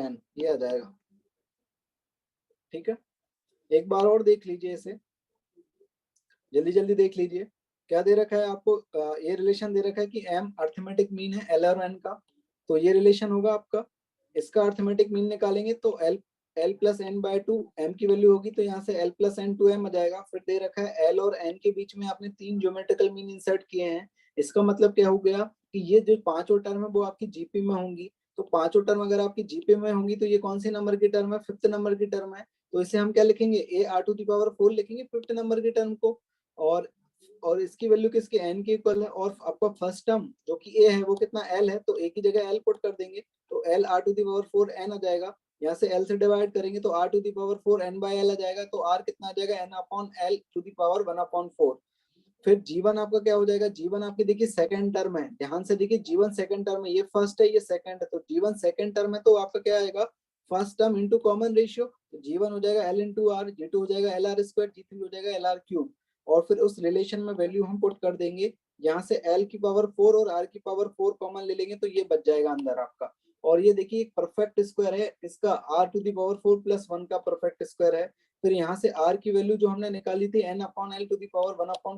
n ये आ जाएगा। ठीक है, एक बार और देख लीजिए इसे, जल्दी जल्दी देख लीजिए क्या दे रखा है आपको। ये रिलेशन दे रखा है कि m अर्थमेटिक मीन है L और n का, तो ये रिलेशन होगा आपका, इसका अर्थमेटिक मीन निकालेंगे तो L + n/2 m की वैल्यू होगी, तो यहाँ से L + n 2m आ जाएगा। फिर दे रखा है L और n के बीच में आपने 3 ज्योमेट्रिकल मीन इंसर्ट किए हैं। इसका मतलब क्या हो गया कि ये जो पांचों टर्म है वो आपकी जीपी में होंगी, तो पांचों टर्म अगर आपकी जीपी में होंगी तो ये कौन सी नंबर की टर्म है, 5th नंबर की टर्म है। तो इसे हम क्या लिखेंगे, ar⁴ लिखेंगे 5th नंबर की टर्म को, और इसकी वैल्यू किसके n के इक्वल है। और आपका फर्स्ट टर्म जो कि a है वो कितना l है, तो a की जगह l पुट कर देंगे, तो l r⁴ n आ जाएगा। यहाँ से l से डिवाइड करेंगे तो r⁴ n/l आ जाएगा, तो r कितना आ जाएगा n/l⁴। फिर g1 आपका क्या हो जाएगा, g1 आपकी देखिए सेकंड टर्म है, ध्यान से देखिए g1 सेकंड टर्म है, ये फर्स्ट है ये सेकंड है, तो g1 सेकंड टर्म है तो आपका क्या आएगा first term into common ratio, तो g1 हो जाएगा l × r, g2 हो जाएगा Lr², g3 हो जाएगा Lr³। और फिर उस रिलेशन में वैल्यू हम पुट कर देंगे, यहाँ से L⁴ और R⁴ कॉमन ले लेंगे तो ये बच जाएगा अंदर आपका। और ये देखिए एक परफेक्ट स्क्वायर है, इसका r⁴ + 1 का परफेक्ट स्क्वायर है। फिर यहाँ से r की वैल्यू जो हमने निकाली थी n/L⁴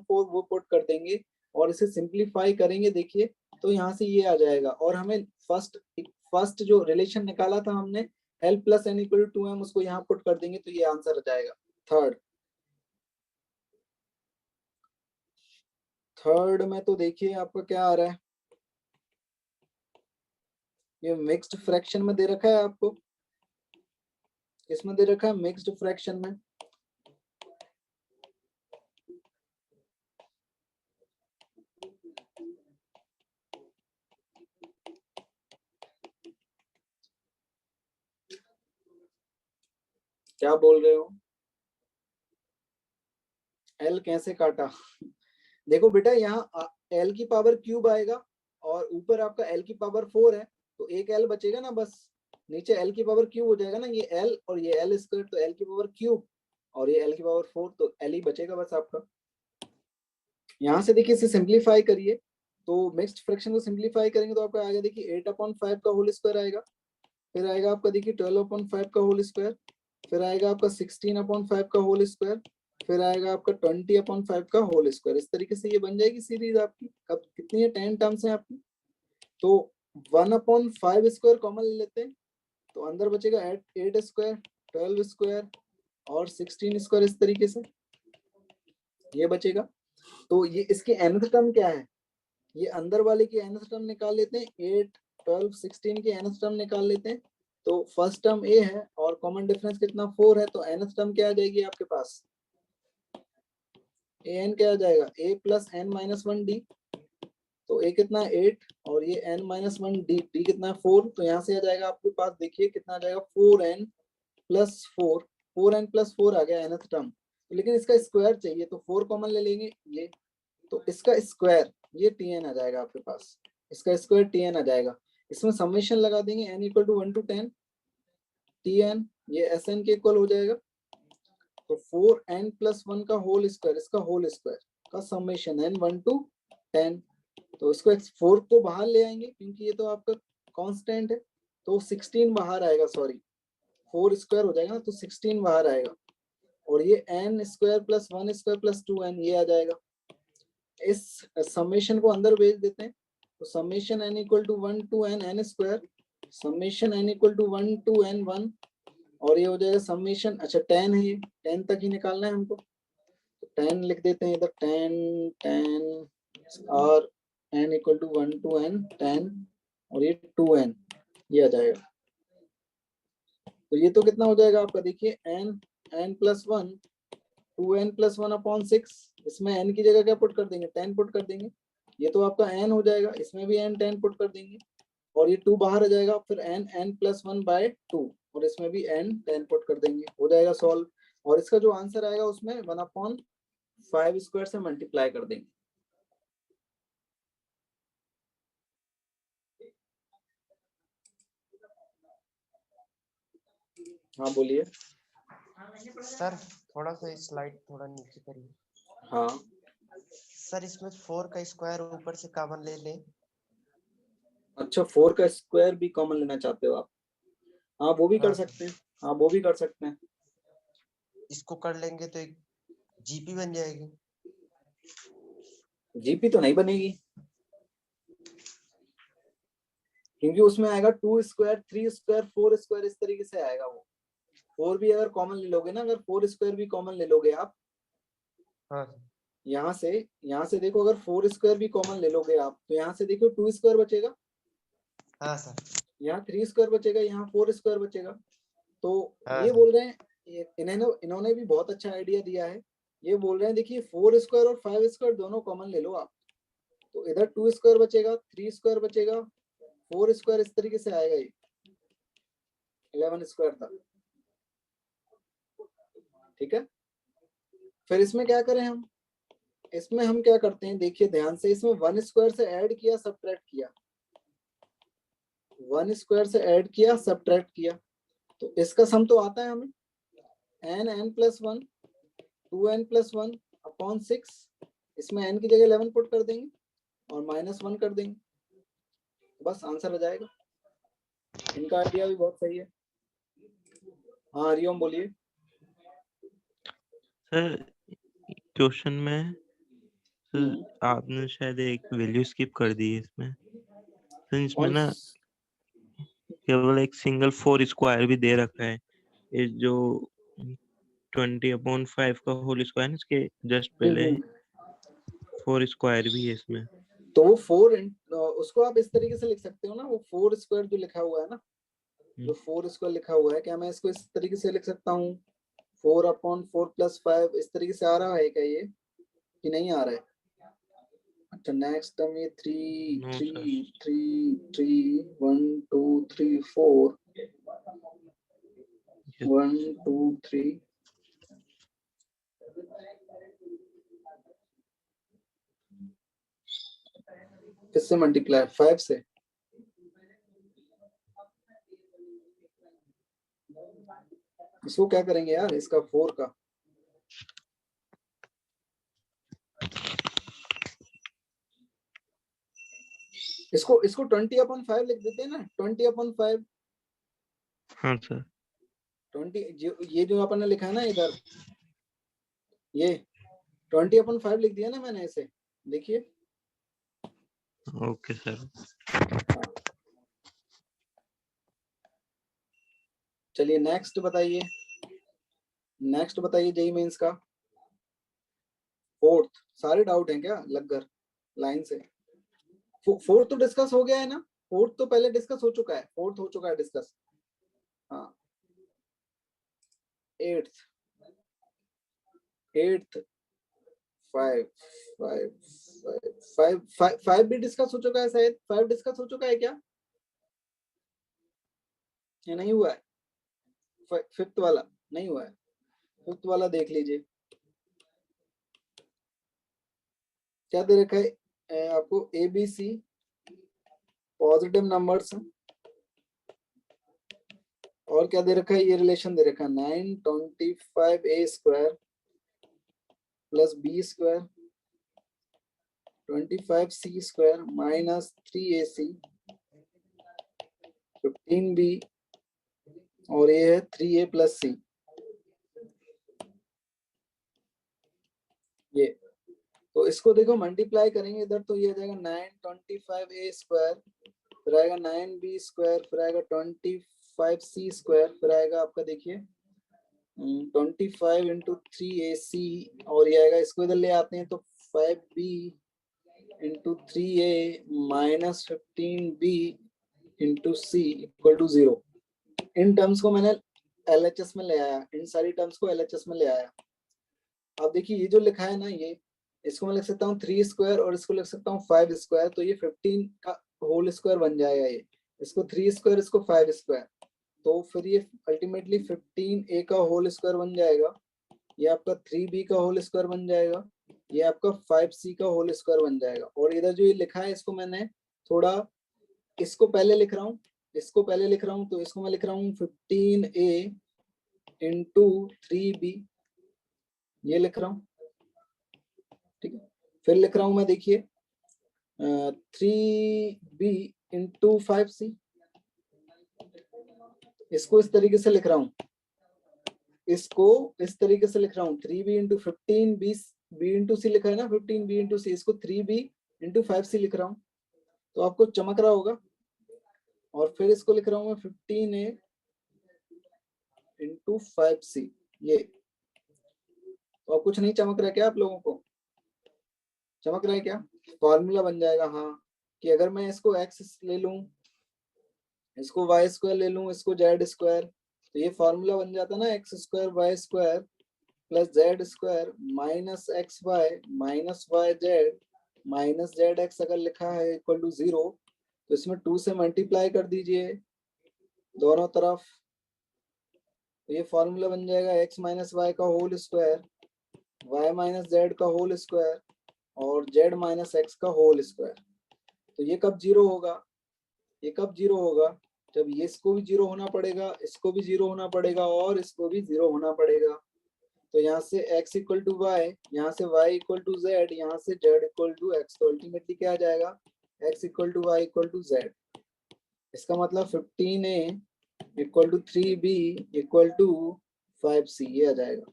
वो पुट कर देंगे और इसे सिंप्लीफाई करेंगे, देखिए तो यहाँ से ये आ जाएगा। और हमें फर्स्ट जो रिलेशन निकाला था हमने L + n = 2m, उसको यहाँ पुट कर देंगे तो ये आंसर आ जाएगा। थर्ड में तो देखिए आपका क्या आ रहा है, ये मिक्स्ड फ्रैक्शन में दे रखा है आपको, इसमें दे रखा है मिक्स्ड फ्रैक्शन में। क्या बोल रहे हो, L कैसे काटा देखो बेटा यहाँ L की पावर क्यूब आएगा और ऊपर आपका L की पावर 4 है, तो एक L बचेगा ना, बस नीचे L की पावर क्यूब हो जाएगा ना, ये L और ये L स्क्वायर, तो L की पावर क्यूब और ये L की पावर 4, तो L ही बचेगा बस आपका। यहाँ से देखिए इसे सिंप्लीफाई करिए, तो मिक्स्ड फ्रैक्शन को सिंप्लीफाई करेंगे तो आपका आएगा देखिए 8/5 का होल स्क्वायर आएगा, फिर आएगा आपका देखिए 12/5 का होल स्क्वायर, फिर आएगा आपका 16/5 का होल स्क्वायर, फिर आएगा आपका 20/5 का होल स्क्वायर। इस तरीके से ये बन जाएगी सीरीज आपकी। अब कितनी है, 10 टर्म्स है आपकी, तो 1/5 स्क्वायर कॉमन ले लेते हैं, तो अंदर बचेगा 8 स्क्वायर, 12 स्क्वायर और 16 स्क्वायर, इस तरीके से ये बचेगा। तो ये इसके nth टर्म क्या है, ये अंदर वाले की nth टर्म निकाल लेते हैं, 8, 12, 16 की nth टर्म निकाल लेते हैं। तो फर्स्ट टर्म a है और कॉमन डिफरेंस कितना 4 है, तो nth टर्म क्या आ जाएगी आपके पास, an क्या आ जाएगा a + n-1d, तो a कितना 8 और ये n-1d, d कितना 4, तो यहाँ से आ जाएगा आपके पास देखिए कितना आ जाएगा 4n + 4, 4n + 4 आ गया nth टर्म। लेकिन इसका स्क्वायर चाहिए तो 4 कॉमन ले लेंगे ये, तो इसका स्क्वायर ये tn आ जाएगा आपके पास, इसका स्क्वायर tn आ जाएगा। इसमें समेशन लगा देंगे n = 1 to 10 tn, ये sn के इक्वल हो जाएगा, तो 4n + 1 का होल स्क्वायर, इसका होल स्क्वायर का समेशन n 1 to 10, तो इसको 4 को बाहर ले आएंगे क्योंकि ये तो आपका कांस्टेंट है, तो 16 बाहर आएगा, सॉरी 4 स्क्वायर हो जाएगा ना, तो 16 बाहर आएगा, और ये n² + 1² + 2n ये आ जाएगा। इस समेशन को अंदर भेज देते हैं, तो summation n = 1 to n² summation n = 1 to n1, और ये हो जाएगा समेशन, अच्छा 10 है, ये 10 तक ही निकालना है हमको, तो 10 लिख देते हैं इधर, 10 और n equal to 1 to n 10 और ये 2n ये आ जाएगा। तो ये तो कितना हो जाएगा आपका, देखिए n plus 1 2n plus 1 upon 6, इसमें n की जगह क्या पुट कर देंगे, 10 पुट कर देंगे, ये तो आपका n हो जाएगा, इसमें भी n 10 पुट कर देंगे और ये 2 बाहर आ जाएगा, फिर n प्लस 1 बाय 2 और इसमें भी n 10 पुट कर देंगे, हो जाएगा सॉल्व। और इसका जो आंसर आएगा उसमें 1/5 स्क्वायर से मल्टीप्लाई कर देंगे। हाँ बोलिए। सर थोड़ा सा स्लाइड थोड़ा नीचे करिए। हाँ सर इसमें 4 का स्क्वायर ऊपर से कॉमन ले लें। अच्छा 4 का स्क्वायर भी कॉमन लेना चाहते हो आप? हाँ वो भी कर हाँ सकते हैं, हाँ वो भी कर सकते हैं। इसको कर लेंगे तो एक जीपी बन जाएगी। जीपी तो नहीं बनेगी, क्योंकि उसमें आएगा 2 स्क्वायर 3 स्क्वायर 4 स्क्वायर इस तरीके से आएगा। वो 4 भी अगर कॉमन ले लोगे ना, अगर 4 स्क्वायर भी कॉमन ले लोगे आप, हाँ यहाँ से देखो, अगर 4 स्क्वायर भी कॉमन ले लोगे आप, तो यहाँ से देखो 2 स्क्वायर बचेगा, हाँ सर, यहाँ 3 स्क्वायर बचेगा, यहाँ 4 स्क्वायर बचेगा। तो हाँ ये बोल रहे हैं, इन्होंने भी बहुत अच्छा आइडिया दिया है। ये बोल रहे हैं देखिए 4 स्क्वायर और 5 स्क्वायर दोनों कॉमन ले लो आप, तो इधर 2 स्क्वायर बचेगा, 3 स्क्वायर बचेगा, 4 स्क्वायर इस तरीके से आएगा, ये 11 स्क्वायर था। ठीक है, फिर इसमें क्या करें हम, इसमें हम क्या करते हैं, देखिए ध्यान से, इसमें 1 स्क्वायर से ऐड किया सबट्रैक्ट किया, 1 स्क्वायर से ऐड किया सबट्रैक्ट किया, तो इसका सम तो आता है हमें n plus 1 2n plus 1 upon 6, इसमें n की जगह 11 पुट कर देंगे और -1 कर देंगे, बस आंसर आ जाएगा। इनका आइडिया भी बहुत सही है। हाँ हरिओम बोलिए। सर क्वेश्चन में सर आपने शायद एक वैल्यू स्किप कर दी है इसमें। सर इसमें ना केवल एक सिंगल 4 स्क्वायर भी दे रखा है, ये जो 20/5 का होल स्क्वायर है, इसके जस्ट पहले 4 स्क्वायर भी है इसमें। तो वो 4 उसको आप इस तरीके से लिख सकते हो ना, वो 4 स्क्वायर जो लिखा हुआ है ना, जो 4 स्क्वायर लिखा हुआ है, क्या मैं इसको इस तरीके से लिख सकता हूँ 4/4 + 5, इस तरीके से आ रहा है क्या ये, कि नहीं आ रहा है? अच्छा नेक्स्ट टर्म ये 3 No, 3 sir. 3 3 1 2 3 4 Yes. 1 2 3 किससे मल्टीप्लाई, 5 से? इसको क्या करेंगे यार, इसका 4 का इसको 20/5 लिख देते हैं ना, 20/5। हाँ सर। 20 ये जो अपन ने लिखा है ना इधर, ये 20/5 लिख दिया ना मैंने इसे, देखिए। Okay sir. चलिए नेक्स्ट बताइए, नेक्स्ट बताइए जेईई मेंस का फोर्थ। सारे डाउट हैं क्या लगभग लाइन से? फोर्थ तो डिस्कस हो गया है ना, फोर्थ तो पहले डिस्कस हो चुका है, फोर्थ हो चुका है डिस्कस। हाँ एट्थ 5 भी डिस्कस हो चुका है शायद, 5 डिस्कस हो चुका है क्या, या नहीं हुआ है? फिफ्थ वाला नहीं हुआ है, फिफ्थ वाला देख लीजिए क्या दे रखा है आपको, ABC पॉजिटिव नंबर्स, और क्या दे रखा है, ये रिलेशन दे रखा है 925A square plus B square 25C square minus 3AC 15B और ये है 3A प्लस C। ये तो इसको देखो मल्टीप्लाई करेंगे इधर, तो ये आ जाएगा 925A स्क्वायर, फिर आएगा 9B स्क्वायर, फिर आएगा 25C स्क्वायर, फिर आएगा आपका देखिए 25 × 3AC, और ये आएगा, इसको इधर ले आते हैं तो 5B into 3a minus 15b into c equal to 0। इन टर्म्स को मैंने LHS में ले आया, इन सारी टर्म्स को LHS में ले आया। अब देखिए ये जो लिखा है ना, ये इसको मैं लिख सकता हूँ 3 स्क्वायर और इसको लिख सकता हूँ 5 स्क्वायर, तो ये 15 का होल स्क्वायर बन जाएगा। ये इसको 3 स्क्वायर, इसको 5 स्क्वायर, तो फिर ये अल्टीमेटली 15a का होल स्क्वायर बन जाएगा, ये आपका 3b का होल स्क्वायर बन जाएगा, ये आपका 5c का होल स्क्वायर बन जाएगा। और इधर जो ये लिखा है इसको मैंने थोड़ा, इसको पहले लिख रहा हूँ, इसको पहले लिख रहा हूँ, तो इसको मैं लिख रहा हूँ 15a इंटू 3b, ये लिख रहा हूँ, ठीक है। फिर लिख रहा हूँ मैं, देखिए 3b इंटू 5c, इसको इस तरीके से लिख रहा हूँ, इसको इस तरीके से लिख रहा हूँ 3b into 15b, b into सी लिखा है ना, 15b इंटू सी, इसको 3b इंटू 5c लिख रहा हूँ, तो आपको चमक रहा होगा। और फिर इसको लिख रहा हूँ मैं 15a इंटू 5c, ये तो अब कुछ नहीं चमक रहा है क्या आप लोगों को? चमक रहा है क्या? फॉर्मूला बन जाएगा हाँ, कि अगर मैं इसको x ले लूं, इसको y स्क्वायर ले लूं, इसको z स्क्वायर, तो ये फॉर्मूला बन जाता है ना, x square y square plus z square minus x y minus y z minus z x अगर लिखा है इक्वल टू 0, तो इसमें 2 से मल्टीप्लाई कर दीजिए दोनों तरफ, तो ये फॉर्मूला बन जाएगा x माइनस वाई का whole square, y minus z का होल स्क्वायर और z माइनस एक्स का होल स्क्वायर। तो ये कब 0 होगा? ये कब 0 होगा? जब ये इसको भी 0 होना पड़ेगा, इसको भी 0 होना पड़ेगा और इसको भी 0 होना पड़ेगा। तो यहाँ से x इक्वल टू वाई, यहाँ से y इक्वल टू जेड, यहाँ से z इक्वल टू एक्स, तो अल्टीमेटली क्या आ जाएगा? x equal to y equal to z. इसका मतलब 15a equal to 3b equal to 5c, ये आ जाएगा।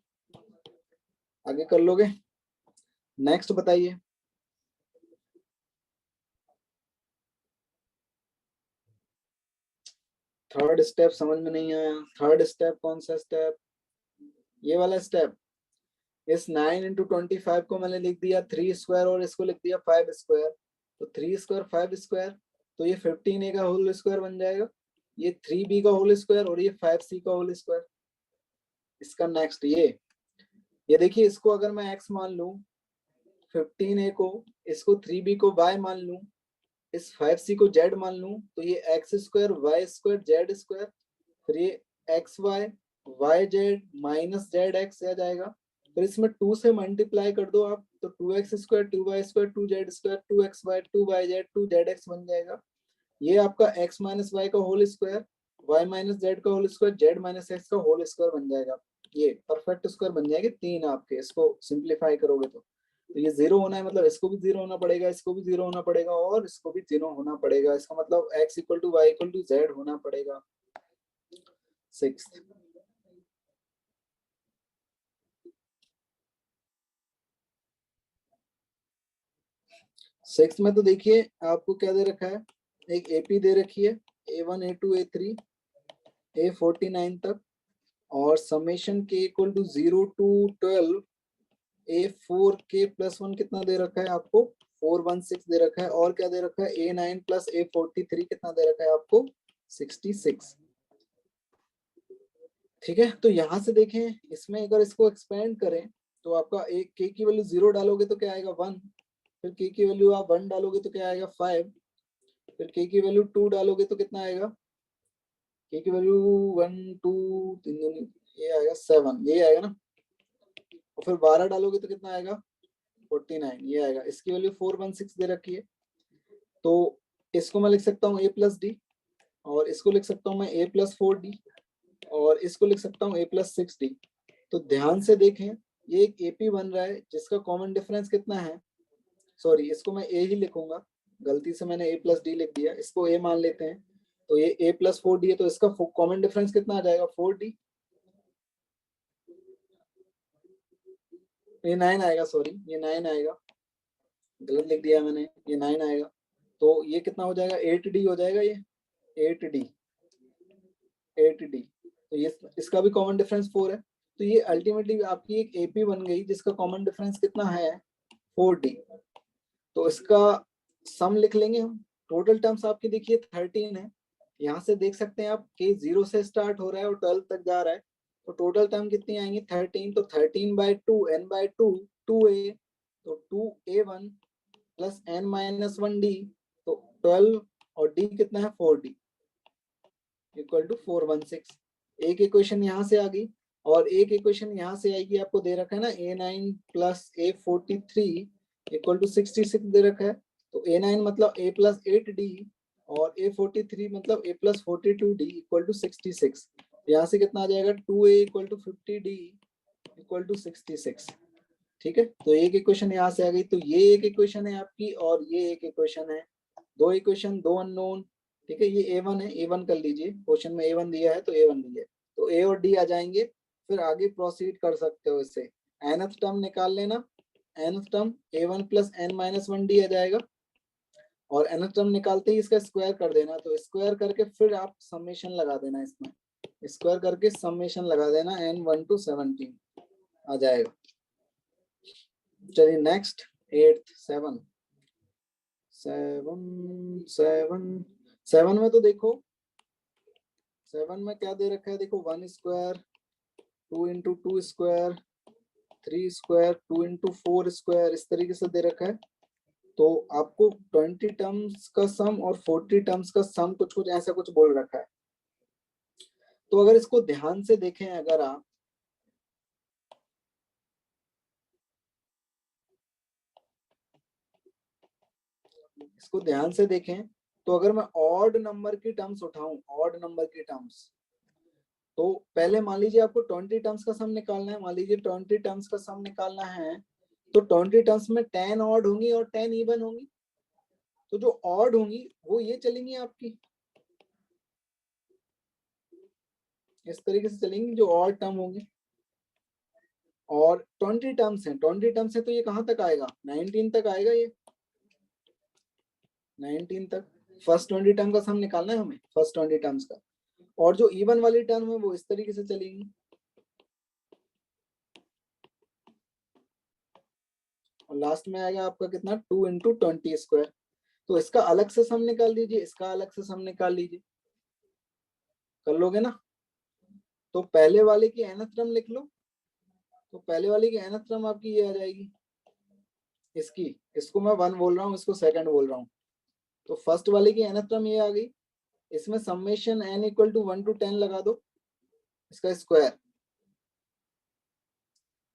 आगे कर लोगे? नेक्स्ट बताइए। थर्ड स्टेप समझ में नहीं आया। थर्ड स्टेप कौन सा स्टेप? ये वाला स्टेप। इस 9 इंटू 25 को मैंने लिख दिया 3 स्क्वायर और इसको लिख दिया 5 स्क्वायर, तो 3 स्क्वायर 5 स्क्वायर, तो ये 15a का होल स्क्वायर बन जाएगा, ये 3b का होल स्क्वायर और ये 5c का होल स्क्वायर। इसका नेक्स्ट ये देखिए, इसको अगर मैं x मान लूं 15a को, इसको 3b को y मान लूं, इस 5c को z मान लूं, तो ये x square y square z square, फिर ये xy yz माइनस zx आ जाएगा। फिर इसमें 2 से मल्टीप्लाई कर दो आप, तो 2x square 2y square 2z square 2xy 2yz 2zx बन जाएगा। ये आपका x माइनस वाई का whole square, y minus z का whole square, z minus x का होल स्क्वायर बन जाएगा। ये परफेक्ट स्क्वायर बन जाएंगे 3 आपके, इसको सिंप्लीफाई करोगे तो ये 0 होना है, मतलब इसको भी 0 होना पड़ेगा, इसको भी 0 होना पड़ेगा और इसको भी 0 होना पड़ेगा। इसका मतलब x equal to y equal to z होना पड़ेगा। 6th में तो देखिए आपको क्या दे रखा है, एक AP दे रखी है A1 A2 A3 A49 तक, और summation k equal to 0 to 12 A4k plus 1 कितना दे रखा है आपको? 416 दे रखा है। और क्या दे रखा है? A9 प्लस A43 कितना दे रखा है आपको? 66। ठीक है, तो यहां से देखें, इसमें अगर इसको एक्सपेंड करें तो आपका एक k की वैल्यू 0 डालोगे तो क्या आएगा? 1, फिर k की वैल्यू आप 1 डालोगे तो क्या आएगा? 5, फिर k की वैल्यू 2 डालोगे तो कितना आएगा? k की वैल्यू 1 2 3 ये आएगा 7, ये आएगा ना। और फिर 12 डालोगे तो कितना आएगा? 49, ये आएगा। इसकी वैल्यू 416 दे रखी है, तो इसको मैं लिख सकता हूँ a प्लस डी, और इसको लिख सकता हूँ मैं a प्लस 4d, और इसको लिख सकता हूँ a प्लस 6d। तो ध्यान से देखें, ये एक AP बन रहा है जिसका कॉमन डिफरेंस कितना है? सॉरी, इसको मैं a ही लिखूंगा, गलती से मैंने a प्लस डी लिख दिया, इसको a मान लेते हैं। तो ये a प्लस 4d है, तो इसका कॉमन डिफरेंस कितना आ जाएगा? 4d। ये 9 आएगा, सॉरी ये 9 आएगा, गलत लिख दिया मैंने, ये 9 आएगा। तो ये कितना हो जाएगा? 8d हो जाएगा, ये 8d। तो ये इसका भी कॉमन डिफरेंस 4 है। तो ये अल्टीमेटली आपकी एक AP बन गई जिसका कॉमन डिफरेंस कितना है? 4d। तो इसका सम लिख लेंगे हम। टोटल टर्म्स आपकी देखिए 13 है, यहाँ से देख सकते हैं आप कि 0 से स्टार्ट हो रहा है और 12 तक जा रहा है, तो टोटल टर्म कितनी आएंगी 13, तो 13/2 n/2 2a, तो 2a1 प्लस n-1d, तो 12 और d कितना है 4d इक्वल टू 416। एक इक्वेशन यहाँ से आ गई और एक इक्वेशन यहाँ से आएगी, आपको दे रखा है ना a9 plus a43 equal to 66 दे रखा है, तो a9 मतलब a प्लस 8d और a43 मतलब a plus 42d equal to 66। यहाँ से कितना आ जाएगा 2a equal to 50d equal to 66। ठीक है, तो एक इक्वेशन यहाँ से आ गई, तो ये एक इक्वेशन है आपकी और ये एक इक्वेशन है, दो इक्वेशन दो अननोन। ठीक है, ये a1 है, a1 कर लीजिए, क्वेश्चन में a1 दिया है तो a1 लीजिए, तो a और d आ जाएंगे। फिर आगे प्रोसीड कर सकते हो इससे, nth टर्म निकाल लेना, nth term a1 plus n-1d आ जाएगा और nth टर्म निकालते ही इसका स्क्वायर कर देना, तो स्क्वायर करके फिर आप समेशन लगा देना, इसमें स्क्वायर करके समेशन लगा देना n1 to 17 आ जाएगा। चलिए नेक्स्ट 8th 7 में तो देखो 7 में क्या दे रखा है, देखो 1 square 2 into 2 square 3 square 2 into 4 square इस तरीके से दे रखा है। तो आपको 20 टर्म्स का सम और 40 टर्म्स का सम कुछ ऐसा कुछ बोल रखा है। तो अगर इसको ध्यान से देखें, अगर आप इसको ध्यान से देखें, तो अगर मैं ऑड नंबर की टर्म्स उठाऊं, ऑड नंबर की टर्म्स, तो पहले मान लीजिए आपको 20 टर्म्स का सम निकालना है, मान लीजिए 20 टर्म्स का सम निकालना है, तो 20 टर्म्स में 10 ऑड होंगी और 10 इवन होंगी, तो जो ऑड होंगी वो ये चलेंगी आपकी, इस तरीके से चलेंगी जो ऑड टर्म होंगी। और 20 टर्म्स हैं, 20 टर्म्स है तो ये कहां तक आएगा 19 तक आएगा, ये 19 तक। फर्स्ट 20 टर्म का सम निकालना है हमें, फर्स्ट 20 टर्म्स का, और जो इवन वाली टर्म है वो इस तरीके से चलेंगी। और लास्ट में आएगा आपका कितना 2 इंटू 20 स्क्वायर। तो इसका अलग से सम निकाल लीजिए, इसका अलग से सम निकाल लीजिए, कर लोगे ना। तो पहले वाले की nth टर्म लिख लो, तो पहले वाले की nth टर्म आपकी ये आ जाएगी, इसकी, इसको मैं 1 बोल रहा हूँ, इसको सेकंड बोल रहा हूँ, तो फर्स्ट वाले की nth टर्म ये आ गई। इसमें summation n equal to 1 to 10 लगा दो, इसका स्क्वायर,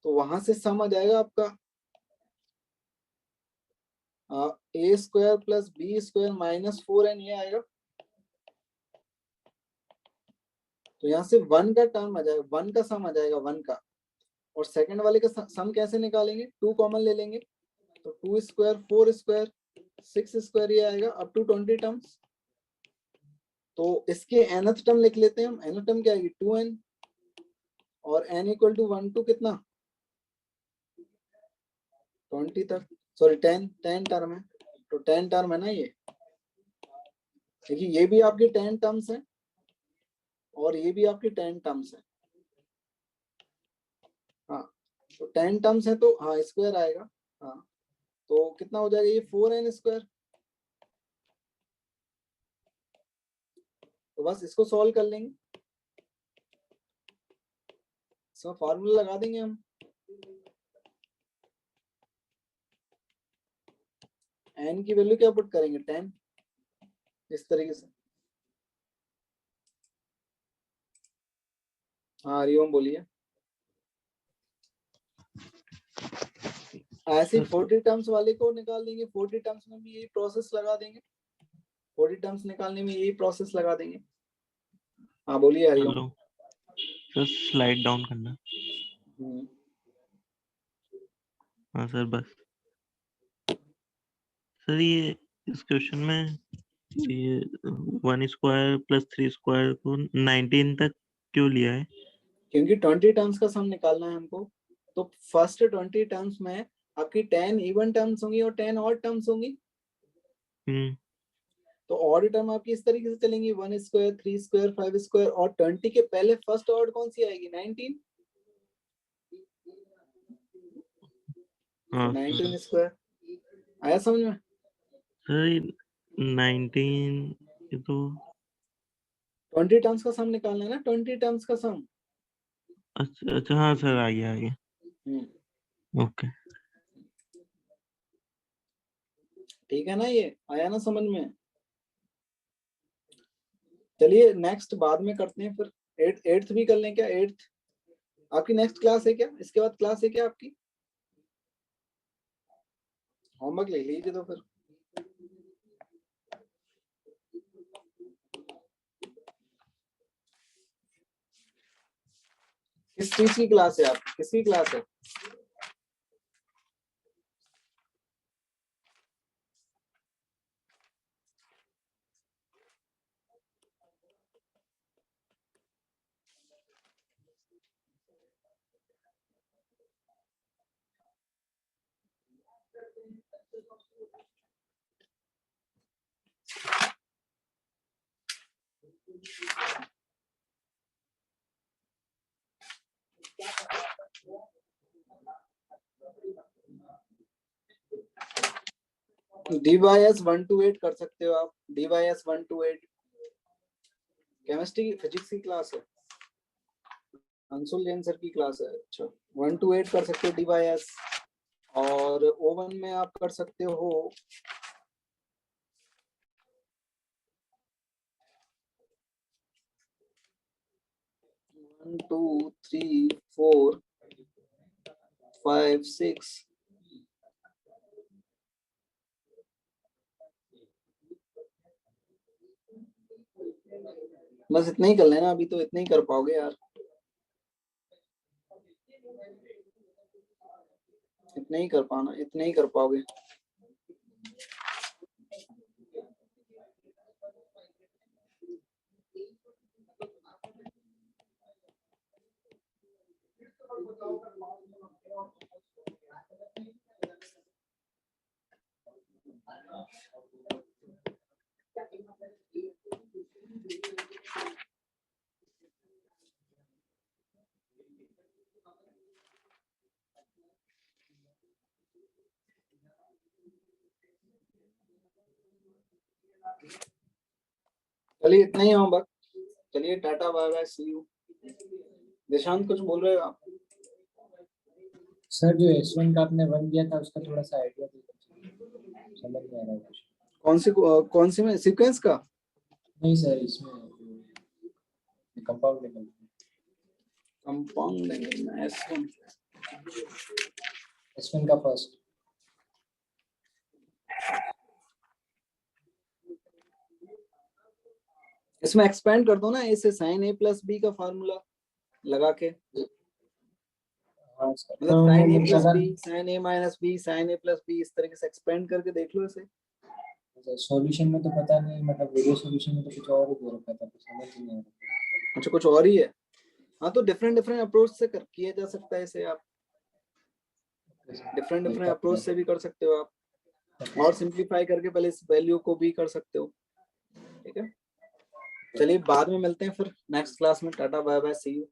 तो वहां से सम आ जाएगा आपका a square plus b square minus 4n ये आएगा। तो यहाँ से 1 का टर्म आ जाएगा, 1 का सम आ जाएगा 1 का। और सेकंड वाले का सम कैसे निकालेंगे, 2 कॉमन ले लेंगे, तो 2 स्क्वायर 4 स्क्वायर 6 स्क्वायर ये आएगा अप टू 20 टर्म्स। तो इसके nth टर्म लिख लेते हैं हम, nth टर्म क्या आएगी 2n, और n इक्वल टू 1 to कितना 20 तक, सॉरी 10 टर्म है, तो 10 टर्म है ना ये। देखिए ये भी आपकी 10 टर्म्स है और ये भी आपकी 10 टर्म्स है। हाँ, तो 10 टर्म्स है तो हाँ स्क्वायर आएगा। हाँ, तो कितना हो जाएगा ये 4n स्क्वायर। तो बस इसको सॉल्व कर लेंगे, इसका फॉर्मूला लगा देंगे हम, n की वैल्यू क्या पुट करेंगे 10, इस तरीके से। हाँ हरिओम बोलिए। ऐसे 40 टर्म्स वाले को निकाल देंगे, 40 टर्म्स में भी यही प्रोसेस लगा देंगे, 40 टर्म्स निकालने में यही प्रोसेस लगा देंगे। हाँ बोलिए Hariom. Hello sir, slide down करना। हाँ सर, बस सर ये इस क्वेश्चन में ये 1 स्क्वायर प्लस 3 स्क्वायर को 19 तक क्यों लिया है? क्योंकि 20 टर्म्स का सम निकालना है हमको, तो फर्स्ट 20 टर्म्स में आपकी 10 इवन टर्म्स होंगी और 10 ऑड टर्म्स होंगी। तो ऑड टर्म आपकी इस तरीके से चलेंगी 1 स्क्वायर 3 स्क्वायर 5 स्क्वायर, और 20 के पहले फर्स्ट ऑड कौन सी आएगी 19, हाँ 19 स्क्वायर। आया समझ में? सर 19 ये तो 20 टर्म्स का सम निकालना है ना, 20 टर्म्स का सम। अच्छा अच्छा हाँ सर आ गया ओके। ठीक है ना, ये आया ना समझ में? चलिए नेक्स्ट बाद में करते हैं फिर। एट्थ भी कर लें क्या? एट्थ आपकी नेक्स्ट क्लास है क्या? इसके बाद क्लास है क्या आपकी? होमवर्क ले लीजिए तो फिर। किस चीज की क्लास है आपकी? किसकी क्लास है? DYS 1 to 8 कर सकते हो आप। DYS 1 to 8 केमिस्ट्री की फिजिक्स की क्लास है, अंशुल जैन सर की क्लास है। अच्छा 1 to 8 कर सकते हो DYS। और O1 में आप कर सकते हो 1 2 3 4 5 6 बस इतना ही कर लेना, अभी तो इतना ही कर पाओगे यार, इतना ही कर पाना, इतना ही कर पाओगे। चलिए इतना ही होमवर्क। चलिए tata bye bye see you. Nishant कुछ बोल रहे हो आप? सर जो S1 का आपने 1 दिया था उसका थोड़ा सा आइडिया दीजिए, समझ नहीं आ रहा है कुछ। कौन सी में सीक्वेंस का? नहीं सर, इसमें compound level compound level S1 S1 का फर्स्ट। इसमें एक्सपेंड कर दो ना, ऐसे sin A plus B का फार्मूला लगा के, हाँ सर, मतलब sin A plus अगर B sin A minus B sin A plus B इस तरीके से एक्सपेंड करके देख लो इसे। सॉल्यूशन में तो पता नहीं, मतलब वीडियो सॉल्यूशन में तो कुछ और ही दे रखा था, तो समझ नहीं आ रहा। अच्छा कुछ और ही है। हाँ तो डिफरेंट डिफरेंट अप्रोच से किया जा सकता है इसे, आप डिफरेंट डिफरेंट अप्रोच से भी कर सकते हो आप, और सिंपलीफाई करके पहले इस वैल्यू को भी कर सकते हो। ठीक है, चलिए बाद में मिलते हैं फिर नेक्स्ट क्लास में। Tata bye bye see you.